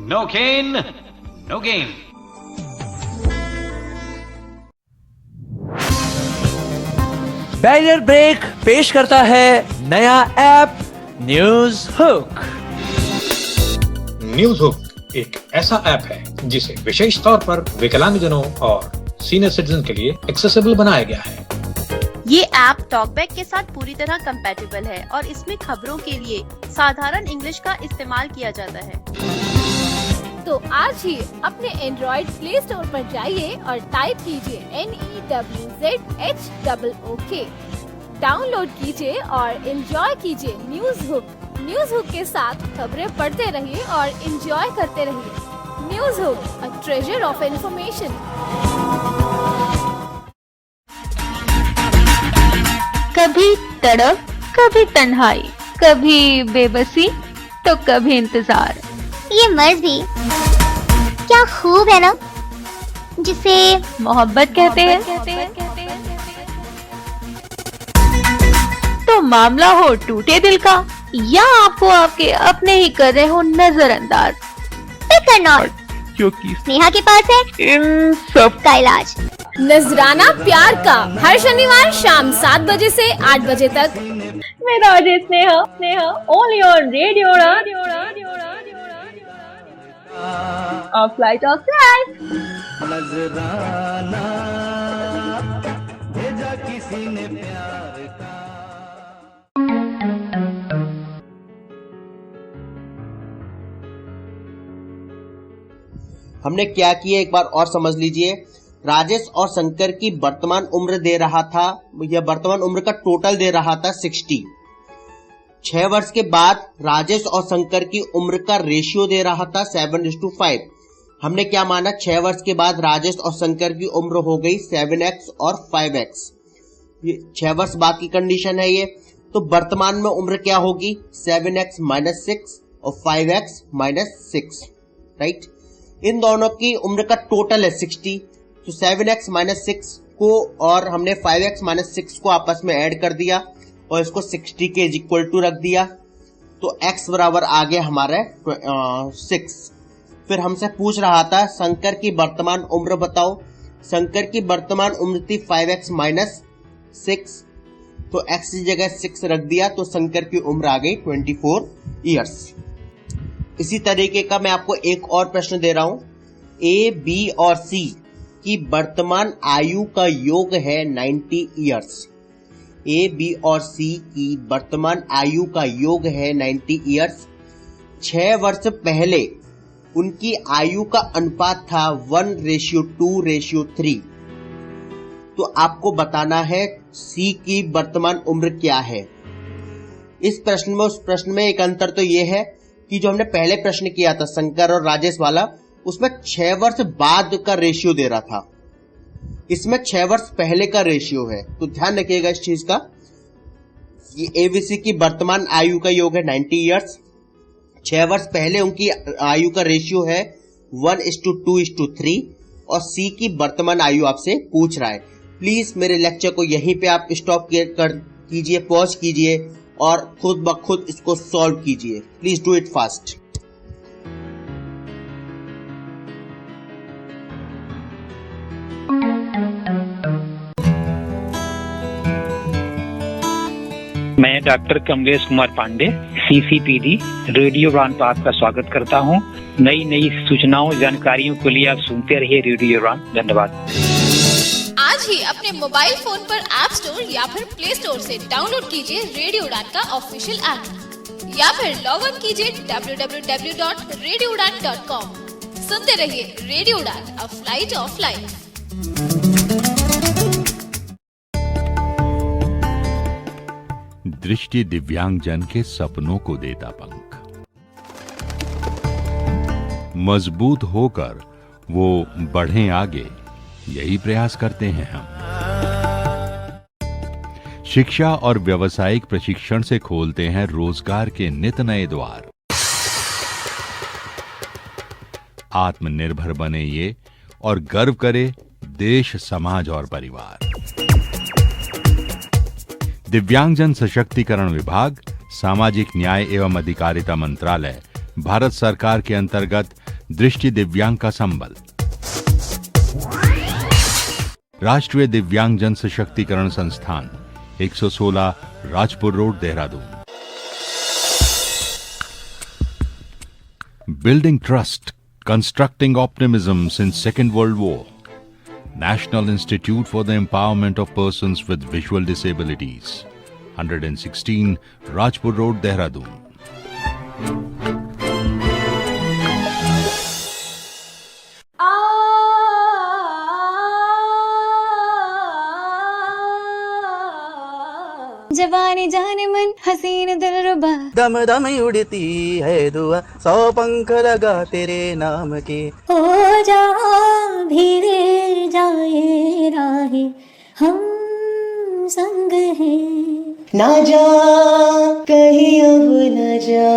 नो केन नो गेन। बैरियर ब्रेक पेश करता है नया app news hook. News hook एक ऐसा ऐप है जिसे विशेष तौर पर विकलांगजनों और सीनियर सिटीजन के लिए एक्सेसिबल बनाया गया है। ये ऐप टॉकबैक के साथ पूरी तरह कंपैटिबल है और इसमें खबरों के लिए साधारण इंग्लिश का इस्तेमाल किया जाता है। तो आज ही अपने एंड्रॉइड प्ले स्टोर पर जाइए और टाइप कीजिए NEWZHOOK। डाउनलोड कीजिए और एंजॉय कीजिए न्यूज हुक। न्यूज हुक के साथ खबरें पढ़ते रहिए और एंजॉय करते रहिए। News hook, a treasure of information. कभी तड़प, कभी तन्हाई, कभी बेबसी तो कभी इंतजार। ये मर्ज भी क्या खूब है ना, जिसे मोहब्बत कहते हैं। तो मामला हो टूटे दिल का या आपको आपके अपने ही कर रहे हो नजरअंदाज, फिकर नॉट, क्योंकि स्नेहा के पास है इन सब का इलाज। नजराना प्यार का हर शनिवार शाम 7 बजे से 8 बजे तक। मेरा Ajay Sneha only on radio flight of life. नजराना भेजा किसी ने प्यार का। हमने क्या किया एक बार और समझ लीजिए। राजेश और शंकर की वर्तमान उम्र दे रहा था, यह वर्तमान उम्र का टोटल दे रहा था 60। 6 वर्ष के बाद राजेश और शंकर की उम्र का रेशियो दे रहा था 7:5। हमने क्या माना, 6 वर्ष के बाद राजेश और शंकर की उम्र हो गई 7x और 5x। ये 6 वर्ष बाद की कंडीशन है ये। तो वर्तमान में उम्र क्या होगी, 7x माइनस 6 और 5x माइनस 6, राइट। इन दोनों की उम्र का टोटल है 60। तो 7x माइनस 6 को और हमने 5x माइनस 6 को आपस में ऐड कर दिया और इसको 60 के इक्वल टू रख दिया। तो x बराबर आ गया हमारे 6। फिर हमसे पूछ रहा था शंकर की वर्तमान उम्र बताओ। शंकर की वर्तमान उम्र थी 5x माइनस 6, तो x की जगह 6 रख दिया तो शंकर की उम्र आ गई 24 ईयर्स। इसी तरीके का मैं आपको एक और प्रश्न दे रहा हूं। A, B और C की वर्तमान आयु का योग है 90 ईयर्स। ए, बी और सी की वर्तमान आयु का योग है 90 ईयर्स। 6 वर्ष पहले उनकी आयु का अनुपात था 1:2:3। तो आपको बताना है सी की वर्तमान उम्र क्या है। इस प्रश्न में उस प्रश्न में एक अंतर तो ये है कि जो हमने पहले प्रश्न किया था शंकर और राजेश वाला, उसमें 6 वर्ष बाद का रेशियो दे रहा था, इसमें 6 वर्ष पहले का रेशियो है। तो ध्यान रखिएगा इस चीज का। ये एबीसी की वर्तमान आयु का योग है 90 ईयर्स। 6 वर्ष पहले उनकी आयु का रेशियो है 1:2:3 और सी की वर्तमान आयु आपसे पूछ रहा है। प्लीज मेरे लेक्चर को यहीं पे आप स्टॉप कीजिए, पॉज कीजिए और खुद ब खुद इसको सॉल्व कीजिए। Please do it fast. मैं doctor Kamlesh Kumar Pandey, CCPD radio Udaan पर आपका स्वागत करता हूं। नई नई सूचनाओं जानकारियों के लिए आप सुनते रहिए रेडियो उड़ान। धन्यवाद। आज ही अपने मोबाइल फोन पर ऐप स्टोर या फिर प्ले स्टोर से डाउनलोड कीजिए रेडियो उड़ान का ऑफिशियल ऐप या फिर लॉग इन कीजिए www.radioudan.com। सुनते रहिए रेडियो उड़ान, अ फ्लाइट ऑफ लाइफ। दृष्टि दिव्यांगजन के सपनों को देता पंख। मजबूत होकर वो बढ़ें आगे, यही प्रयास करते हैं हम। शिक्षा और व्यावसायिक प्रशिक्षण से खोलते हैं रोजगार के नित नए द्वार। आत्मनिर्भर बने ये और गर्व करे देश, समाज और परिवार। दिव्यांगजन सशक्तिकरण विभाग, सामाजिक न्याय एवं अधिकारिता मंत्रालय, भारत सरकार के अंतर्गत दृष्टि दिव्यांग का संबल। राष्ट्रीय दिव्यांगजन सशक्तिकरण संस्थान, 116 Rajpur road, Dehradun. Building trust, constructing optimism since second world war. National Institute for the Empowerment of Persons with Visual Disabilities, 116 Rajpur Road, Dehradun. जवानी जाने मन हसीन दिलरुबा, दम दम उड़ती है दुआ, 100 पंख लगा तेरे नाम के। हो जा धीरे जाए राहे, हम संग हैं। ना जा कहीं अब न जा,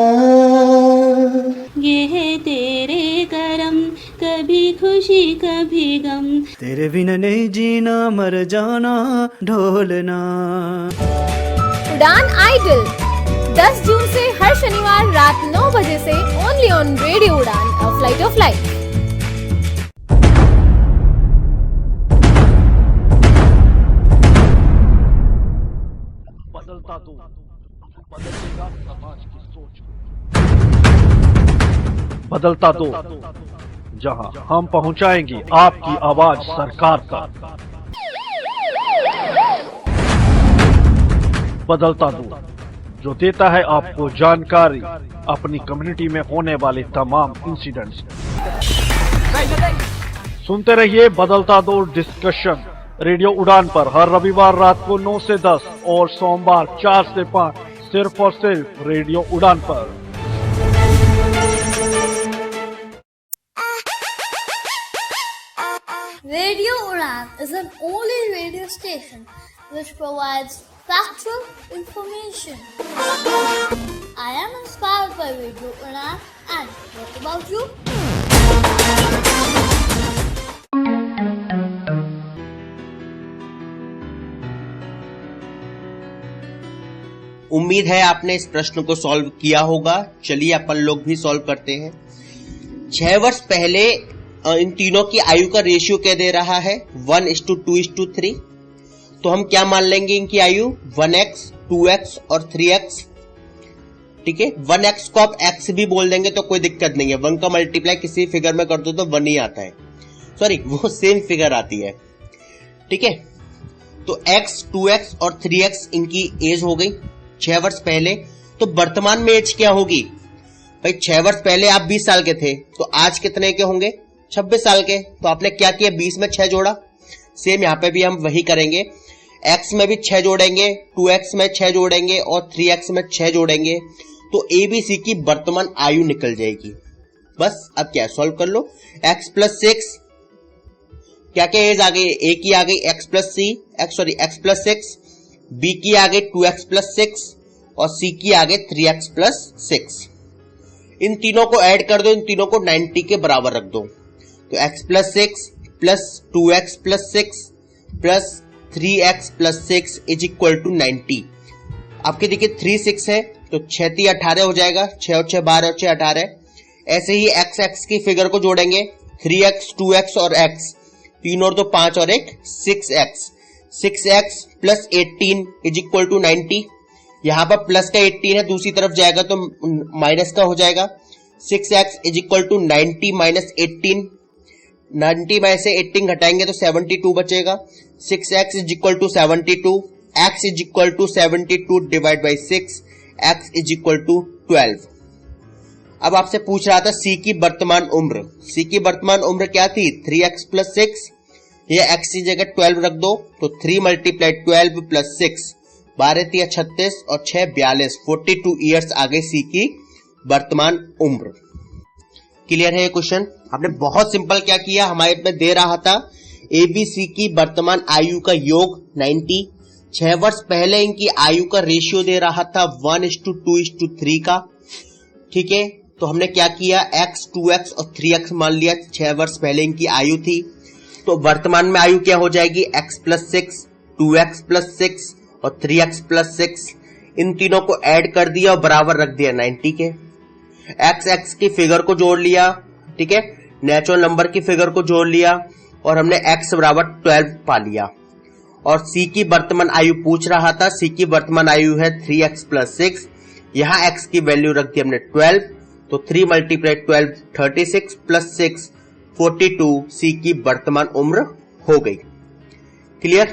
ये है तेरे करम, कभी खुशी कभी गम। तेरे बिना नहीं जीना मर जाना ढोलना। उड़ान आइडल 10 जून से हर शनिवार रात 9 बजे से ओनली ऑन रेडियो उड़ान, अ फ्लाइट ऑफ लाइफ। बदलता तो बदलेगा समाज की सोच, बदलता तो जहां हम पहुंचाएंगे आपकी आवाज सरकार तक। बदलता दो जो देता है आपको जानकारी अपनी कम्युनिटी में होने वाले तमाम इंसिडेंट्स। सुनते रहिए बदलता दो डिस्कशन रेडियो उड़ान पर हर रविवार रात को 9 से 10 और सोमवार 4 से 5 सिर्फ और सिर्फ रेडियो उड़ान पर। Radio Udan is an only radio station which provides factual information. I am inspired by Radio Udan, and what about you? उम्मीद है आपने इस प्रश्न को सॉल्व किया होगा। चलिए अपन लोग भी सॉल्व करते हैं। 6 वर्ष पहले इन तीनों की आयु का रेशियो क्या दे रहा है? 1:2:3। तो हम क्या मान लेंगे इनकी आयु? 1x, 2x और 3x। ठीक है, 1x को आप x भी बोल देंगे तो कोई दिक्कत नहीं है। 1 का मल्टीप्लाई किसी फिगर में कर दो तो 1 ही आता है। सॉरी वो सेम फिगर आती है। ठीक है, तो x, 2x और 3x इनकी एज हो गई 6 वर्ष पहले। तो वर्तमान में एज क्या होगी भाई? 6 वर्ष पहले आप 20 साल के थे, तो आज कितने के होंगे? 26 साल के। तो आपने क्या किया? 20 में 6 जोड़ा। सेम यहाँ पे भी हम वही करेंगे, x में भी 6 जोड़ेंगे, 2x में 6 जोड़ेंगे और 3x में 6 जोड़ेंगे, तो ABC की वर्तमान आयु निकल जाएगी। बस अब क्या सॉल्व कर लो। x प्लस 6 क्या क्या एज आ गई? a की आ गई x plus x plus 6, b की आ गई 2x प्लस 6 और c की आ गई 3x प्लस 6। इन तीनों को ऐड कर दो, इन तीनों को 90 के बराबर रख दो। तो x plus 6 plus 2x plus 6 plus 3x plus 6 is equal to 90। आपके देखिए 3 6 है तो 6 3 18 हो जाएगा, 6 और 6 12 और 6 18। ऐसे ही x की फिगर को जोड़ेंगे, 3x 2x और x, 3 और 2 5 और 1 6x plus 18 is equal to 90। यहां पर प्लस का 18 है, दूसरी तरफ जाएगा तो माइनस का हो जाएगा। 6x is equal to 90 minus 18, 90 में से 18 घटाएंगे तो 72 बचेगा। 6x is equal to 72, x is equal to 72 divide by 6, x is equal to 12। अब आपसे पूछ रहा था c की वर्तमान उम्र। c की वर्तमान उम्र क्या थी? 3x प्लस 6, ये x की जगह 12 रख दो, तो 3 मल्टीप्लाई 12 प्लस 6, 12 3 36 और 6 42, 42 ईयर्स आ गई c की वर्तमान उम्र। क्लियर है ये क्वेश्चन? आपने बहुत सिंपल क्या किया, हमारे में दे रहा था ABC की वर्तमान आयु का योग 90, 6 वर्ष पहले इनकी आयु का रेशियो दे रहा था 1:2:3 का। ठीक है, तो हमने क्या किया, x, 2x और 3x मान लिया। 6 वर्ष पहले इनकी आयु थी, तो वर्तमान में आयु क्या हो जाएगी? x प्लस 6, 2x प्लस 6 और 3x प्लस 6। इन तीनों को ऐड कर दिया और बराबर रख दिया 90 के। x की फिगर को जोड़ लिया, ठीक है, नेचुरल नंबर की फिगर को जोड़ लिया और हमने x बराबर 12 पा लिया। और c की वर्तमान आयु पूछ रहा था, c की वर्तमान आयु है 3x प्लस 6, यहां x की वैल्यू रख दी हमने 12, तो 3 मल्टीप्लाई 12 36 प्लस 6 42 c की वर्तमान उम्र हो गई। क्लियर?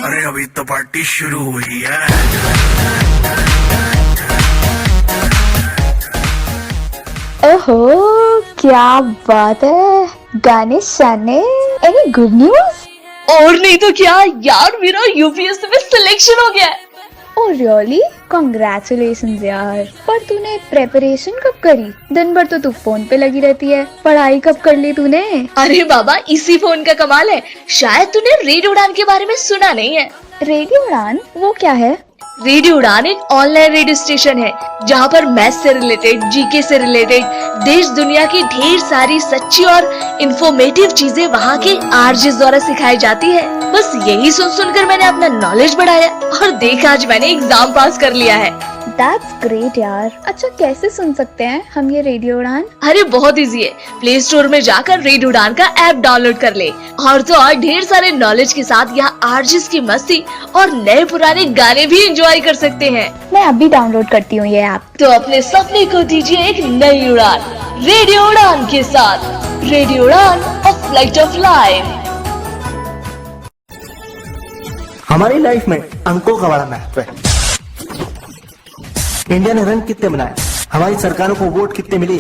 अरे अभी तो पार्टी शुरू हुई है। ओहो क्या बात है, गाने शाने। Any good news? और नहीं तो क्या यार, मेरा यूपीएससी में सिलेक्शन हो गया है। Oh really? कांग्रेचुलेशंस यार। पर तूने प्रेपरेशन कब करी? दिन भर तो तू फोन पे लगी रहती है, पढ़ाई कब कर ली तूने? अरे बाबा इसी फोन का कमाल है, शायद तूने रेडियो उड़ान के बारे में सुना नहीं है। रेडियो उड़ान वो क्या है? रेडियो उड़ान एक ऑनलाइन रेडियो स्टेशन है जहाँ पर मैथ्स से रिलेटेड, जीके से रिलेटेड, देश दुनिया की ढेर सारी सच्ची और इंफॉर्मेटिव चीजें वहाँ के आरजेस द्वारा सिखाई जाती है। बस यही सुनकर मैंने अपना नॉलेज बढ़ाया और देख आज मैंने एग्जाम पास कर लिया है। That's great यार। अच्छा कैसे सुन सकते हैं हम ये रेडियो उड़ान? अरे बहुत इजी है, प्ले स्टोर में जाकर रेडियो उड़ान का ऐप डाउनलोड कर ले और तो और ढेर सारे नॉलेज के साथ यहाँ आरजेस की मस्ती और नए पुराने गाने भी एंजॉय कर सकते हैं। मैं अभी डाउनलोड करती हूँ ये ऐप। तो अपने सपने को दीजिए एक नई उड़ान रेडियो उड़ान के साथ। रेडियो उड़ान, अ फ्लाइट ऑफ लाइफ। हमारी लाइफ में अंकों का बड़ा महत्व है। इंडिया ने रन कितने बनाए, हमारी सरकारों को वोट कितने मिले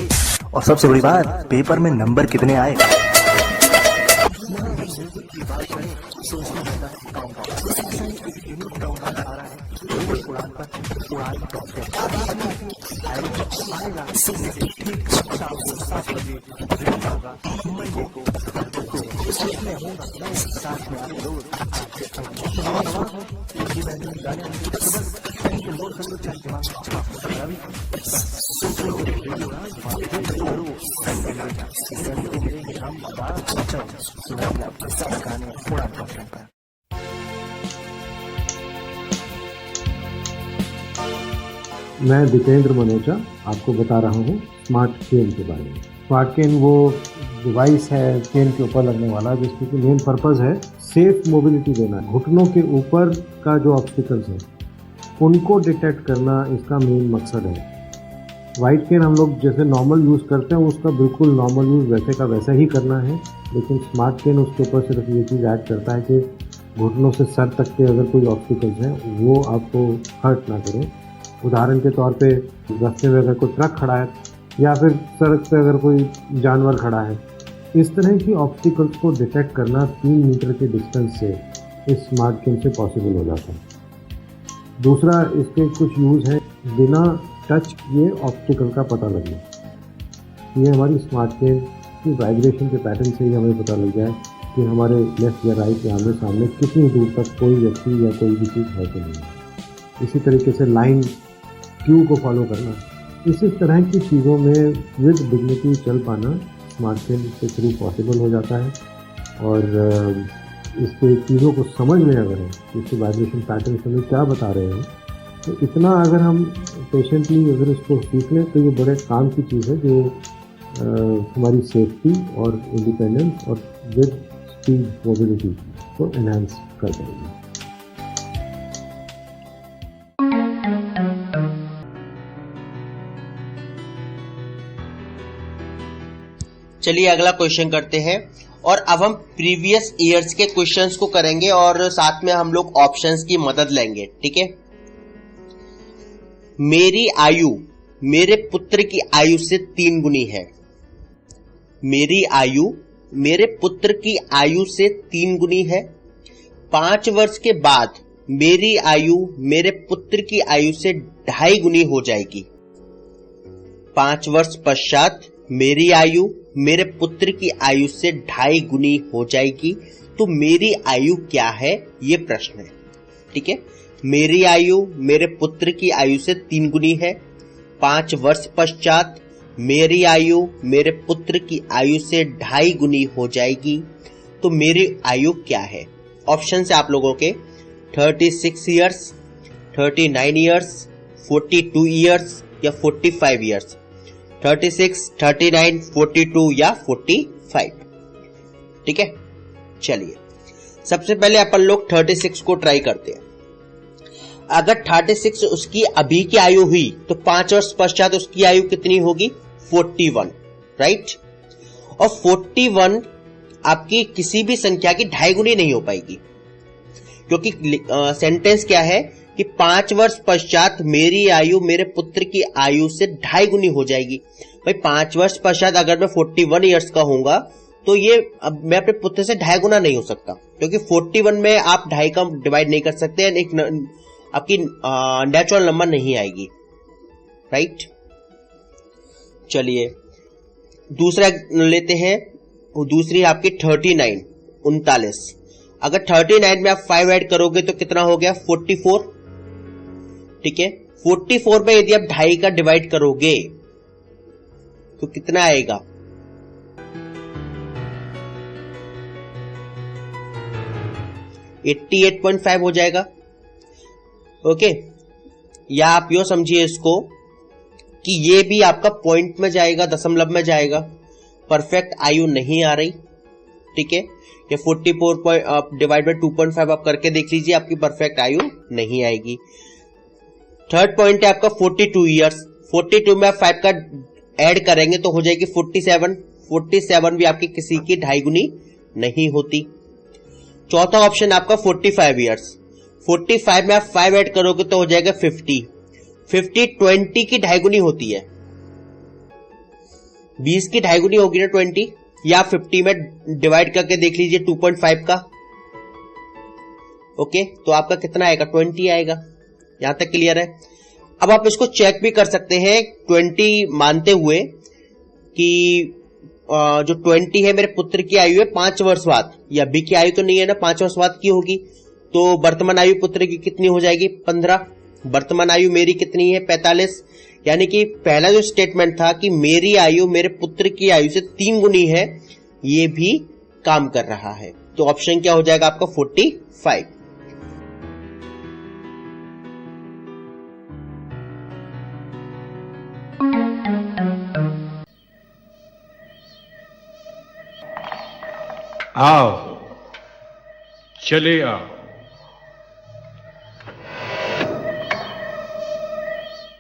और सबसे बड़ी बात पेपर में नंबर कितने आए। मैं दीपेंद्र मनोचा आपको बता रहा हूँ स्मार्ट गेम के बारे में। स्मार्ट केन वो डिवाइस है केन के ऊपर लगने वाला जिसकी कि मेन पर्पस है सेफ मोबिलिटी देना। घुटनों के ऊपर का जो ऑब्स्टिकल्स हैं उनको डिटेक्ट करना इसका मेन मकसद है। वाइट केन हम लोग जैसे नॉर्मल यूज़ करते हैं उसका बिल्कुल नॉर्मल यूज़ वैसे का वैसा ही करना है, लेकिन स्मार्ट केन उसके ऊपर सिर्फ ये चीज़ ऐड करता है कि घुटनों से सर तक के अगर कोई ऑब्स्टिकल्स हैं वो आपको हर्ट ना करें। उदाहरण के तौर पे रास्ते में अगर कोई ट्रक खड़ा है या फिर सड़क पे अगर कोई जानवर खड़ा है, इस तरह की ऑब्स्टिकल्स को डिटेक्ट करना 3 मीटर के डिस्टेंस से इस स्मार्ट केन से पॉसिबल हो जाता है। दूसरा इसके कुछ यूज़ है, बिना टच किए ऑब्स्टिकल का पता लगना। ये हमारी स्मार्ट केन की वाइब्रेशन के पैटर्न से ही हमें पता लग जाए कि हमारे लेफ्ट या राइट या आमने सामने कितनी दूर तक कोई व्यक्ति या कोई भी चीज़ है कि नहीं। इसी तरीके से लाइन क्यू को फॉलो करना, इसी तरह की चीज़ों में विद डिग्निटी चल पाना स्मार्ट केन के थ्रू पॉसिबल हो जाता है। और इसके चीज़ों को समझ में अगर है इसके वाइब्रेशन पैटर्न हमें क्या बता रहे हैं, तो इतना अगर हम पेशेंटली अगर इसको सीख लें तो ये बड़े काम की चीज़ है जो हमारी सेफ्टी और इंडिपेंडेंस और विद स्पीड मोबिलिटी को एनहांस कर पाएगी। चलिए अगला क्वेश्चन करते हैं और अब हम प्रीवियस ईयर्स के क्वेश्चंस को करेंगे और साथ में हम लोग ऑप्शंस की मदद लेंगे। ठीक है। मेरी आयु मेरे पुत्र की आयु से 3 गुनी है। मेरी आयु मेरे पुत्र की आयु से 3 गुनी है। 5 वर्ष के बाद मेरी आयु मेरे पुत्र की आयु से 2.5 गुनी हो जाएगी। 5 वर्ष पश्चात मेरी आयु मेरे पुत्र की आयु से 2.5 गुनी हो जाएगी। तो मेरी आयु क्या है, ये प्रश्न है। ठीक है। मेरी आयु मेरे पुत्र की आयु से 3 गुनी है। 5 वर्ष पश्चात मेरी आयु मेरे पुत्र की आयु से 2.5 गुनी हो जाएगी। तो मेरी आयु क्या है? ऑप्शन है आप लोगों के 36 ईयर्स, 39 ईयर्स, 42 ईयर्स या 45 ईयर्स। 36, 39, 42 या 45। ठीक है। चलिए सबसे पहले अपन लोग 36 को ट्राई करते हैं। अगर 36 उसकी अभी की आयु हुई तो 5 वर्ष पश्चात उसकी आयु कितनी होगी? 41, राइट। और 41 आपकी किसी भी संख्या की 2.5 गुनी नहीं हो पाएगी, क्योंकि सेंटेंस क्या है कि 5 वर्ष पश्चात मेरी आयु मेरे पुत्र की आयु से 2.5 गुनी हो जाएगी। भाई 5 वर्ष पश्चात अगर मैं 41 ईयर्स का होऊंगा तो ये अब मैं अपने पुत्र से 2.5 गुना नहीं हो सकता, क्योंकि 41 में आप 2.5 का डिवाइड नहीं कर सकते, एक आपकी नेचुरल नंबर नहीं आएगी, राइट। चलिए दूसरा लेते हैं। दूसरी आपकी 39। अगर 39 में आप 5 ऐड करोगे तो कितना हो गया? 44। ठीक है। 44 में यदि आप 2.5 का डिवाइड करोगे तो कितना आएगा? 88.5 हो जाएगा। ओके। या आप यो समझिए इसको कि ये भी आपका पॉइंट में जाएगा, दशमलव में जाएगा, परफेक्ट आयु नहीं आ रही। ठीक है। ये 44 डिवाइड बाय 2.5 आप करके देख लीजिए, आपकी परफेक्ट आयु नहीं आएगी। थर्ड पॉइंट है आपका 42 ईयर्स। 42 में आप 5 का ऐड करेंगे तो हो जाएगी 47। 47 भी आपकी किसी की 2.5 गुनी नहीं होती। चौथा ऑप्शन आपका 45 ईयर्स। 45 में आप 5 ऐड करोगे तो हो जाएगा 50। 50 20 की 2.5 गुनी होती है। 20 की 2.5 गुनी होगी ना 20, या 50 में डिवाइड करके देख लीजिए 2.5 का। ओके, तो आपका कितना आएगा? 20 आएगा। यहां तक क्लियर है। अब आप इसको चेक भी कर सकते हैं 20 मानते हुए कि जो 20 है मेरे पुत्र की आयु है 5 वर्ष बाद। ये अभी की आयु तो नहीं है ना, 5 वर्ष बाद की होगी। तो वर्तमान आयु पुत्र की कितनी हो जाएगी? 15। वर्तमान आयु मेरी कितनी है? 45। यानी कि पहला जो स्टेटमेंट था कि मेरी आयु मेरे पुत्र की आयु से 3 गुनी है, ये भी काम कर रहा है। तो ऑप्शन क्या हो जाएगा आपका? 45। आओ, चले आओ।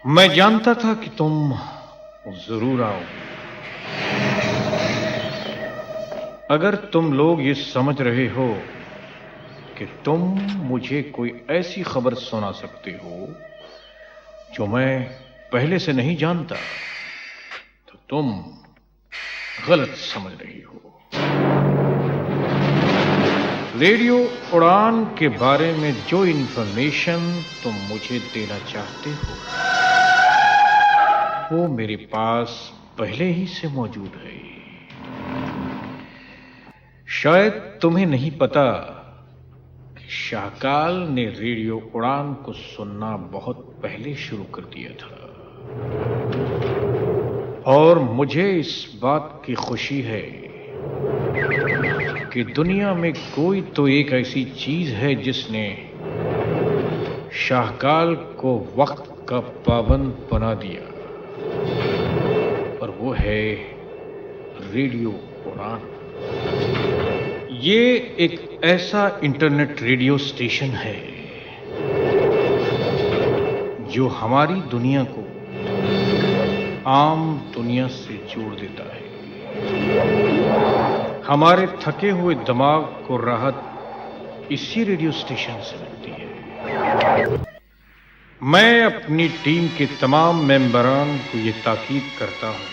मैं जानता था कि तुम जरूर आओ। अगर तुम लोग ये समझ रहे हो कि तुम मुझे कोई ऐसी खबर सुना सकते हो जो मैं पहले से नहीं जानता, तो तुम गलत समझ रही हो। रेडियो उड़ान के बारे में जो इंफॉर्मेशन तुम मुझे देना चाहते हो वो मेरे पास पहले ही से मौजूद है। शायद तुम्हें नहीं पता कि शाहकाल ने रेडियो उड़ान को सुनना बहुत पहले शुरू कर दिया था, और मुझे इस बात की खुशी है कि दुनिया में कोई तो एक ऐसी चीज है जिसने शाहकाल को वक्त का पाबंद बना दिया, और वो है रेडियो उड़ान। ये एक ऐसा इंटरनेट रेडियो स्टेशन है जो हमारी दुनिया को आम दुनिया से जोड़ देता है। हमारे थके हुए दिमाग को राहत इसी रेडियो स्टेशन से मिलती है। मैं अपनी टीम के तमाम मेंबरान को ये ताकीद करता हूं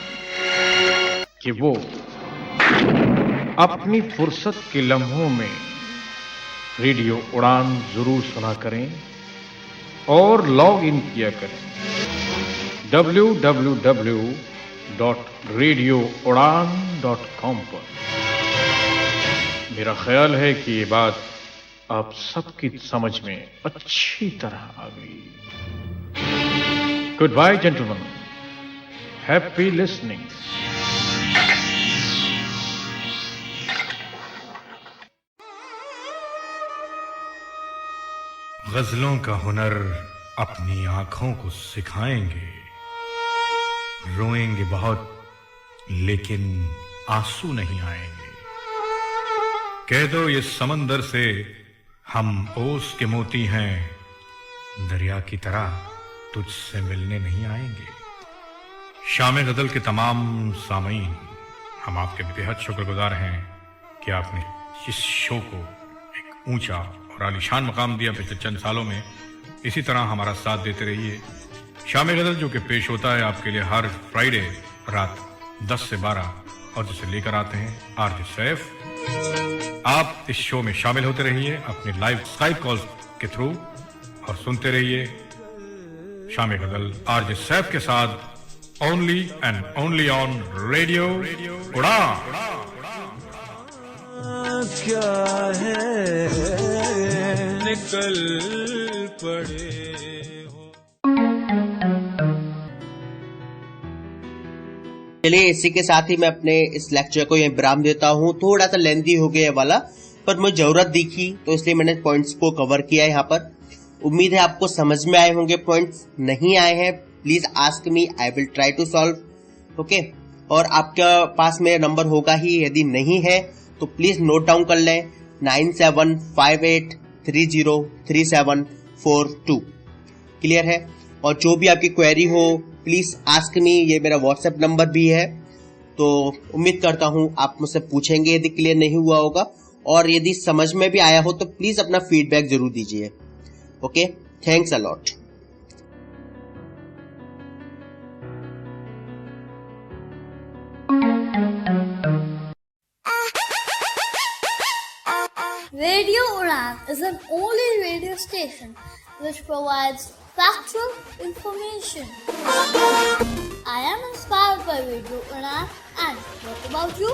कि वो अपनी फुर्सत के लम्हों में रेडियो उड़ान जरूर सुना करें और लॉग इन किया करें www.radioudan.com पर। मेरा ख्याल है कि ये बात आप सबकी समझ में अच्छी तरह आ गई। Good bye gentleman, happy listening. गजलों का हुनर अपनी आंखों को सिखाएंगे, रोएंगे बहुत लेकिन आंसू नहीं आएंगे। कह दो ये समंदर से हम ओस के मोती हैं, दरिया की तरह तुझसे मिलने नहीं आएंगे। शाम गजल के तमाम सामीन, हम आपके बेहद शुक्रगुजार हैं कि आपने इस शो को एक ऊंचा और आलीशान मकाम दिया। पिछले चंद सालों में इसी तरह हमारा साथ देते रहिए। शाम गजल जो कि पेश होता है आपके लिए हर फ्राइडे रात 10 से 12 और जिसे लेकर आते हैं आरजे सैफ। आप इस शो में शामिल होते रहिए अपनी लाइव स्काइप कॉल के थ्रू और सुनते रहिए शाम गजल आरजे सैफ के साथ only and only on radio उड़ान। क्या है निकल पड़े हो। चलिए इसी के साथ ही मैं अपने इस लेक्चर को यहीं विराम देता हूँ। थोड़ा सा लेंथी हो गया वाला, पर मुझे जरूरत दिखी तो इसलिए मैंने पॉइंट्स को कवर किया है यहाँ पर। उम्मीद है आपको समझ में आए होंगे। पॉइंट्स नहीं आए हैं please ask me, I will try to solve. Okay, और आपके पास मेरा नंबर होगा ही, यदि नहीं है तो प्लीज नोट डाउन कर लें 9758303742। क्लियर है? और जो भी आपकी क्वेरी हो प्लीज आस्क मी, ये मेरा व्हाट्सएप नंबर भी है। तो उम्मीद करता हूं आप मुझसे पूछेंगे यदि क्लियर नहीं हुआ होगा, और यदि समझ में भी आया हो तो प्लीज अपना फीडबैक जरूर दीजिए। Okay, thanks a lot. Radio Udan is an only radio station which provides factual information. I am inspired by Radio Udan, and what about you?